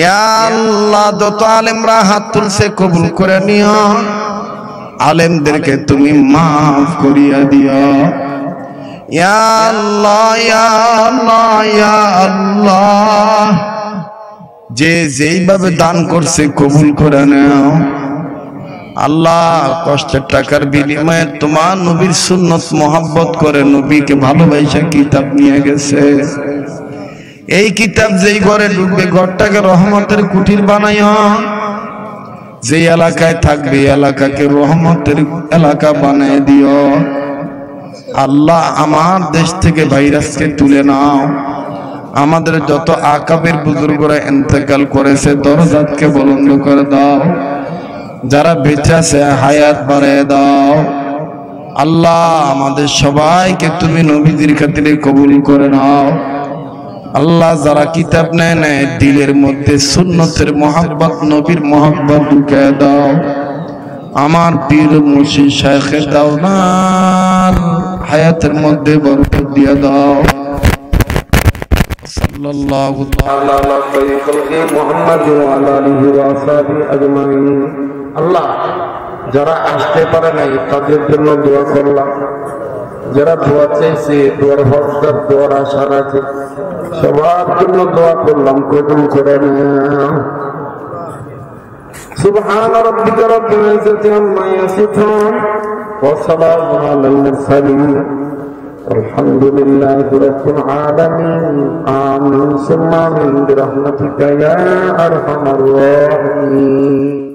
ইয়া আল্লাহ যত আলেমরা হাত তুলছে কবুল করে নিও। আলেমদেরকে তুমি মাফ করিয়া দিও। ইয়া আল্লাহ ইয়া আল্লাহ ইয়া আল্লাহ যে যেইভাবে দান করছে কবুল করে নাও। আল্লাহ কষ্টের টাকার বিনিময়ে তোমার নবীর সুন্নত মোহাব্বত করে নবীকে ভালোবাসা কিতাব নিয়ে গেছে। এই কিতাব যেই ঘরে ঢুকবে ঘরটাকে রহমতের কুটির বানাইও। যে এলাকায় থাকবে এলাকাকে রহমতের এলাকা বানিয়ে দিও। আল্লাহ আমার দেশ থেকে ভাইরাসকে তুলে নাও। আমাদের যত আকাবের বুজুর্গরা ইন্তেকাল করেছে দরজাতকে বুলন্দ করে দাও, যারা বেঁচে আছে হায়াত বাড়িয়ে দাও। আল্লাহ আমাদের সবাইকে তুমি নবীদের খাতিরে কবুল করে নাও। আল্লাহ যারা কিতাব নেয় নেয় দিলের মধ্যে সুন্নতের মহব্বত নবীর মহব্বত ঢুকিয়ে দাও। আমার পীর মুর্শিদ শাইখে দাওলার হায়াতের মধ্যে বরকত দিয়ে দাও। সাল্লাল্লাহু তাআলা আলা খায়রি মুহাম্মাদ ওয়া আলা আলিহি ওয়া আসহাবিহি আজমাইন। আল্লাহ যারা আসতে পারে নাই তাদের জন্য দোয়া করলাম, যারা দোয়া চাইছে দোয়ার হকদার দোয়ার আশা রাখে সবার জন্য দোয়া করলাম, কবুল করে নাও। সুবহান রাব্বিকা রাব্বিল ইজ্জাতি আম্মা ইয়াসিফুন ওয়া সালামুন আলাল মুরসালিন আলহামদুলিল্লাহি রাব্বিল আলামিন। আমিন সুম্মা আমিন বিরহমাতিকা ইয়া আরহামার রাহিমিন।